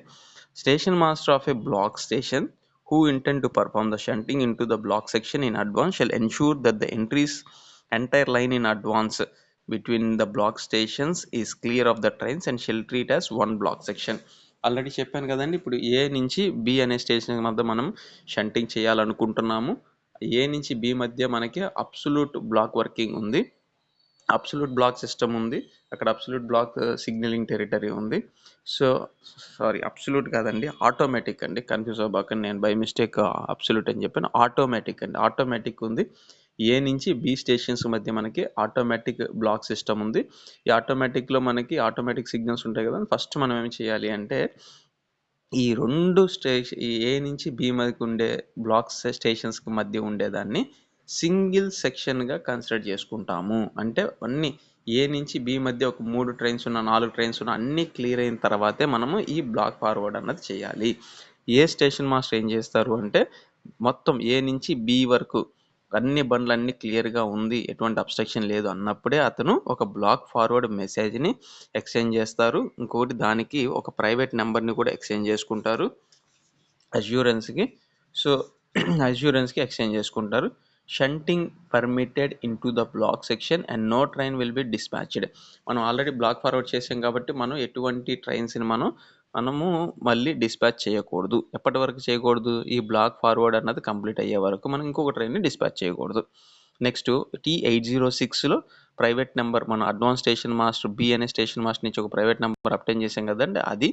Speaker 1: Station master of A block station who intend to perform the shunting into the block section in advance shall ensure that the entire line in advance between the block stations is clear of the trains and shall treat as one block section. Already చెప్పాను కదండి, ఇప్పుడు ఏ నుంచి బి అనే స్టేషన్ మధ్య మనం షంటింగ్ చేయాలనుకుంటున్నాము. ఏ నుంచి బి మధ్య మనకి అబ్సల్యూట్ బ్లాక్ వర్కింగ్ ఉంది, అబ్సల్యూట్ బ్లాక్ సిస్టమ్ ఉంది, అక్కడ అబ్సల్యూట్ బ్లాక్ సిగ్నలింగ్ టెరిటరీ ఉంది. సో సారీ, అబ్సల్యూట్ కాదండి, ఆటోమేటిక్ అండి, కన్ఫ్యూజ్ అవ్వకండి, నేను బై మిస్టేక్ అబ్సల్యూట్ అని చెప్పాను. ఆటోమేటిక్ అండి, ఆటోమేటిక్ ఉంది. ఏ నుంచి బి స్టేషన్స్ మధ్య మనకి ఆటోమేటిక్ బ్లాక్ సిస్టమ్ ఉంది. ఈ ఆటోమేటిక్లో మనకి ఆటోమేటిక్ సిగ్నల్స్ ఉంటాయి కదా. ఫస్ట్ మనం ఏం చేయాలి అంటే ఈ రెండు ఏ నుంచి బి మధ్యకి ఉండే బ్లాక్ స్టేషన్స్కి మధ్య ఉండేదాన్ని సింగిల్ సెక్షన్గా కన్సిడర్ చేసుకుంటాము. అంటే అన్ని ఏ నుంచి బి మధ్య ఒక 3 ట్రైన్స్ ఉన్న 4 ట్రైన్స్ ఉన్న అన్నీ క్లియర్ అయిన తర్వాతే మనము ఈ బ్లాక్ ఫార్వర్డ్ అన్నది చేయాలి. ఏ స్టేషన్ మాస్టర్ ఏం చేస్తారు అంటే మొత్తం ఏ నుంచి బి వరకు అన్ని బండ్లన్నీ క్లియర్గా ఉంది, ఎటువంటి అబ్స్ట్రక్షన్ లేదు అన్నప్పుడే అతను ఒక బ్లాక్ ఫార్వర్డ్ మెసేజ్ని ఎక్స్చేంజ్ చేస్తారు. ఇంకోటి దానికి ఒక ప్రైవేట్ నెంబర్ని కూడా ఎక్స్చేంజ్ చేసుకుంటారు అష్యూరెన్స్కి. సో అష్యూరెన్స్కి ఎక్స్చేంజ్ చేసుకుంటారు. Shunting permitted into the block section and no train will be dispatched. మనం ఆల్రెడీ బ్లాక్ ఫార్వర్డ్ చేసాం కాబట్టి మనం ఎటువంటి ట్రైన్స్ని మనము మళ్ళీ డిస్పాచ్ చేయకూడదు. ఎప్పటి వరకు చేయకూడదు, ఈ బ్లాక్ ఫార్వర్డ్ అన్నది కంప్లీట్ అయ్యే వరకు మనం ఇంకొక ట్రైన్ని డిస్పాచ్ చేయకూడదు. నెక్స్ట్, T806లో ప్రైవేట్ నెంబర్ మన అడ్వాన్స్ స్టేషన్ మాస్టర్ బి అనే స్టేషన్ మాస్టర్ నుంచి ఒక ప్రైవేట్ నెంబర్ అప్టైన్ చేసాం కదండి, అది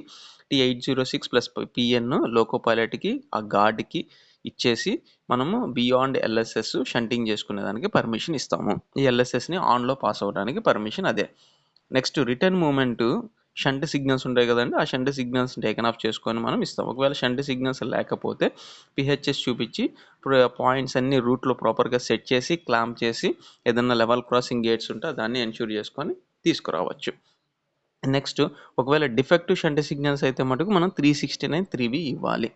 Speaker 1: T806 ప్లస్ పిఎన్ లోకో పైలట్కి, ఆ గార్డ్కి ఇచ్చేసి మనము బియాండ్ ఎల్ఎస్ఎస్ షంటింగ్ చేసుకునేదానికి పర్మిషన్ ఇస్తాము. ఈ ఎల్ఎస్ఎస్ని ఆన్లో పాస్ అవ్వడానికి పర్మిషన్ అదే. Next return movement shunt signals ఉంటాయి కదండి, ఆ షంట్ సిగ్నల్స్ టేకన్ ఆఫ్ చేసుకొని మనం ఇస్తాం. ఒకవేళ షంట్ సిగ్నల్స్ లేకపోతే పిహెచ్ఎస్ చూపించి పాయింట్స్ అన్ని రూట్లో ప్రాపర్గా సెట్ చేసి క్లాంప్ చేసి ఏదన్నా లెవెల్ క్రాసింగ్ గేట్స్ ఉంటే దాన్ని ఎన్ష్యూర్ చేసుకొని తీసుకురావచ్చు. నెక్స్ట్ ఒకవేళ డిఫెక్టివ్ షంట్ సిగ్నల్స్ అయితే మటుకు మనం 369 3B ఇవ్వాలి.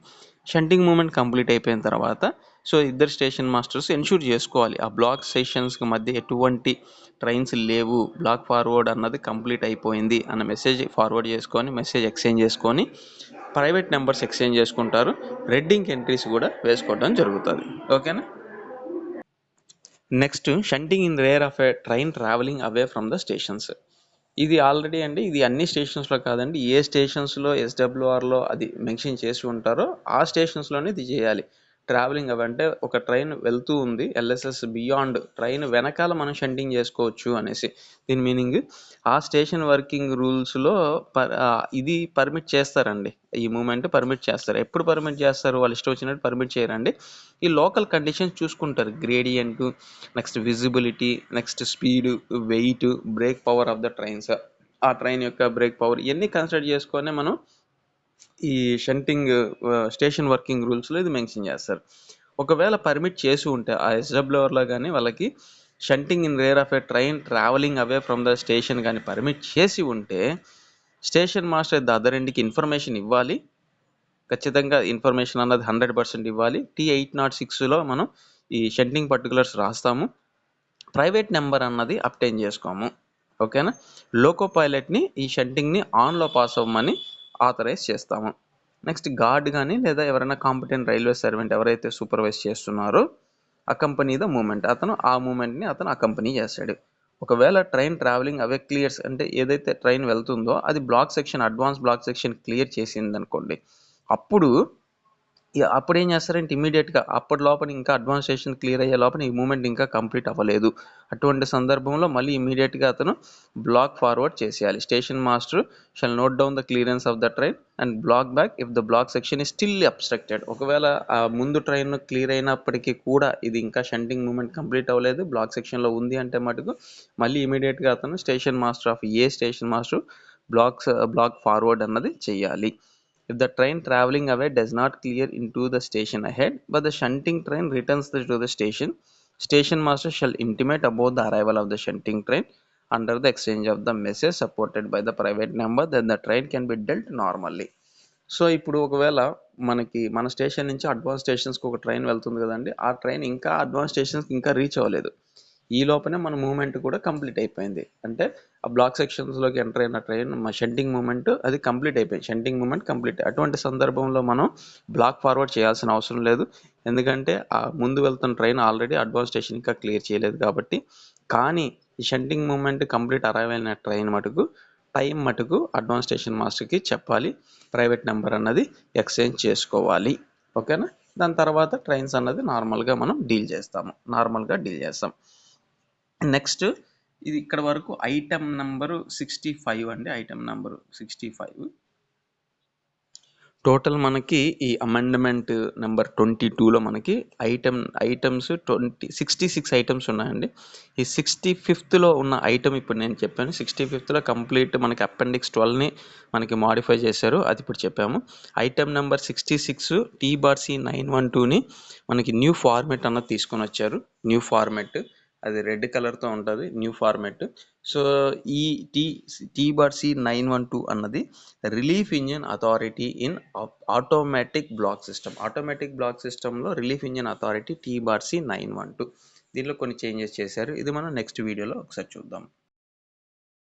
Speaker 1: షంటింగ్ మూమెంట్ కంప్లీట్ అయిపోయిన తర్వాత సో ఇద్దరు స్టేషన్ మాస్టర్స్ ఎన్ష్యూర్ చేసుకోవాలి ఆ బ్లాక్ సెషన్స్కి మధ్య ఎటువంటి ట్రైన్స్ లేవు, బ్లాక్ ఫార్వర్డ్ అన్నది కంప్లీట్ అయిపోయింది అన్న మెసేజ్ ఫార్వర్డ్ చేసుకొని మెసేజ్ ఎక్స్చేంజ్ చేసుకొని ప్రైవేట్ నెంబర్స్ ఎక్స్చేంజ్ చేసుకుంటారు. రెడ్ ఇంక్ ఎంట్రీస్ కూడా వేసుకోవడం జరుగుతుంది. ఓకేనా. Next shunting in rear of a train travelling away from the stations. ఇది ఆల్రెడీ అండి ఇది అన్ని స్టేషన్స్లో కాదండి, ఏ స్టేషన్స్లో ఎస్డబ్ల్యూఆర్లో అది మెన్షన్ చేసి ఉంటారో ఆ స్టేషన్స్లోనే ఇది చేయాలి. ట్రావెలింగ్ అవంటే ఒక ట్రైన్ వెళ్తూ ఉంది ఎల్ఎస్ఎస్ బియాండ్ ట్రైన్ వెనకాల మనం షంటింగ్ చేసుకోవచ్చు అనేసి దీని మీనింగ్. ఆ స్టేషన్ వర్కింగ్ రూల్స్లో ఇది పర్మిట్ చేస్తారండి, ఈ మూమెంట్ పర్మిట్ చేస్తారు. ఎప్పుడు పర్మిట్ చేస్తారు, వాళ్ళు ఇష్టం వచ్చినట్టు పర్మిట్ చేయరండి. ఈ లోకల్ కండిషన్స్ చూసుకుంటారు, gradient, next visibility, next speed, weight, brake power of the trains, ఆ ట్రైన్ యొక్క బ్రేక్ పవర్ ఇవన్నీ కన్సిడర్ చేసుకొని మనం ఈ షంటింగ్ స్టేషన్ వర్కింగ్ రూల్స్లో ఇది మెన్షన్ చేస్తారు. ఒకవేళ పర్మిట్ చేసి ఉంటే ఆ ఎస్డబ్ల్యూఆర్లో కానీ వాళ్ళకి shunting in rear of a train travelling away from the station కానీ పర్మిట్ చేసి ఉంటే స్టేషన్ మాస్టర్ ద అదర్ ఎండ్కి ఇన్ఫర్మేషన్ ఇవ్వాలి. ఖచ్చితంగా ఇన్ఫర్మేషన్ అన్నది 100% ఇవ్వాలి. T806లో మనం ఈ షంటింగ్ పర్టికులర్స్ రాస్తాము, ప్రైవేట్ నెంబర్ అన్నది అప్టైన్ చేసుకోము. ఓకేనా. లోకో పైలట్ని ఈ షంటింగ్ని ఆన్లో పాస్ అవ్వమని ఆథరైజ్ చేస్తాము. నెక్స్ట్ గార్డ్ కానీ లేదా ఎవరైనా కాంపిటెంట్ రైల్వే సర్వెంట్ ఎవరైతే సూపర్వైజ్ చేస్తున్నారో అకంపెనీ ద మూమెంట్, అతను ఆ మూమెంట్ని అతను అకంపెనీ చేస్తాడు. ఒకవేళ ట్రైన్ ట్రావెలింగ్ అవే క్లియర్స్ అంటే ఏదైతే ట్రైన్ వెళ్తుందో అది black section advance black section clear చేసింది అనుకోండి, అప్పుడు ఏం చేస్తారంటే ఇమీడియట్గా అప్పటి లోపల ఇంకా అడ్వాన్స్ స్టేషన్ క్లియర్ అయ్యే లోపల ఈ మూమెంట్ ఇంకా కంప్లీట్ అవ్వలేదు. అటువంటి సందర్భంలో మళ్ళీ ఇమీడియట్గా అతను బ్లాక్ ఫార్వర్డ్ చేసేయాలి. Station master shall note down the clearance of the train and block back if the block section is still obstructed. ఒకవేళ ఆ ముందు ట్రైన్ క్లియర్ అయినప్పటికీ కూడా ఇది ఇంకా షంటింగ్ మూమెంట్ కంప్లీట్ అవ్వలేదు, బ్లాక్ సెక్షన్లో ఉంది అంటే మటుకు మళ్ళీ ఇమీడియట్గా అతను station master of A station master block forward అన్నది చేయాలి. If the train traveling away does not clear into the station ahead, but the shunting train returns to the station, station master shall intimate about the arrival of the shunting train under the exchange of the message supported by the private number, then the train can be dealt normally. So ఇప్పుడు ఒకవేళ మన స్టేషన్ నుంచి అడ్వాన్స్ స్టేషన్స్కి ఒక ట్రైన్ వెళ్తుంది కదండి, ఆ ట్రైన్ ఇంకా అడ్వాన్స్ స్టేషన్స్కి ఇంకా రీచ్ అవ్వలేదు, ఈ లోపలే మన మూమెంట్ కూడా కంప్లీట్ అయిపోయింది. అంటే ఆ బ్లాక్ సెక్షన్స్లోకి ఎంటర్ అయిన ట్రైన్ షంటింగ్ మూమెంట్ అది కంప్లీట్ అయిపోయింది, షంటింగ్ మూమెంట్ కంప్లీట్. అటువంటి సందర్భంలో మనం బ్లాక్ ఫార్వర్డ్ చేయాల్సిన అవసరం లేదు, ఎందుకంటే ఆ ముందు వెళ్తున్న ట్రైన్ ఆల్రెడీ అడ్వాన్స్ స్టేషన్ ఇంకా క్లియర్ చేయలేదు కాబట్టి. కానీ ఈ షంటింగ్ మూమెంట్ కంప్లీట్ అరైవ్ అయిన ట్రైన్ టైం మటుకు అడ్వాన్స్ స్టేషన్ మాస్టర్కి చెప్పాలి, ప్రైవేట్ నెంబర్ అన్నది ఎక్స్చేంజ్ చేసుకోవాలి. ఓకేనా. దాని తర్వాత ట్రైన్స్ అన్నది నార్మల్గా డీల్ చేస్తాం. నెక్స్ట్ ఇది ఇక్కడ వరకు ఐటమ్ నెంబరు 65 అండి. ఐటమ్ నెంబరు 65 టోటల్ మనకి ఈ అమెండ్మెంట్ నెంబర్ 22లో మనకి ఐటమ్స్ 66 ఐటమ్స్ ఉన్నాయండి. ఈ 65th ఉన్న ఐటమ్ ఇప్పుడు నేను చెప్పాను. 65th కంప్లీట్ మనకి అపెండిక్స్ 12ని మనకి మాడిఫై చేశారు, అది ఇప్పుడు చెప్పాము. ఐటమ్ నెంబర్ 66 TC 912ని మనకి న్యూ ఫార్మెట్ అన్నది తీసుకొని వచ్చారు. న్యూ ఫార్మెట్ అది రెడ్ కలర్తో ఉంటుంది, న్యూ ఫార్మెట్. సో ఈ TC 912 అన్నది relief engine authority in automatic block సిస్టంలో రిలీఫ్ ఇంజిన్ అథారిటీ TC 912. దీనిలో కొన్ని చేంజెస్ చేశారు, ఇది మనం నెక్స్ట్ వీడియోలో ఒకసారి చూద్దాం.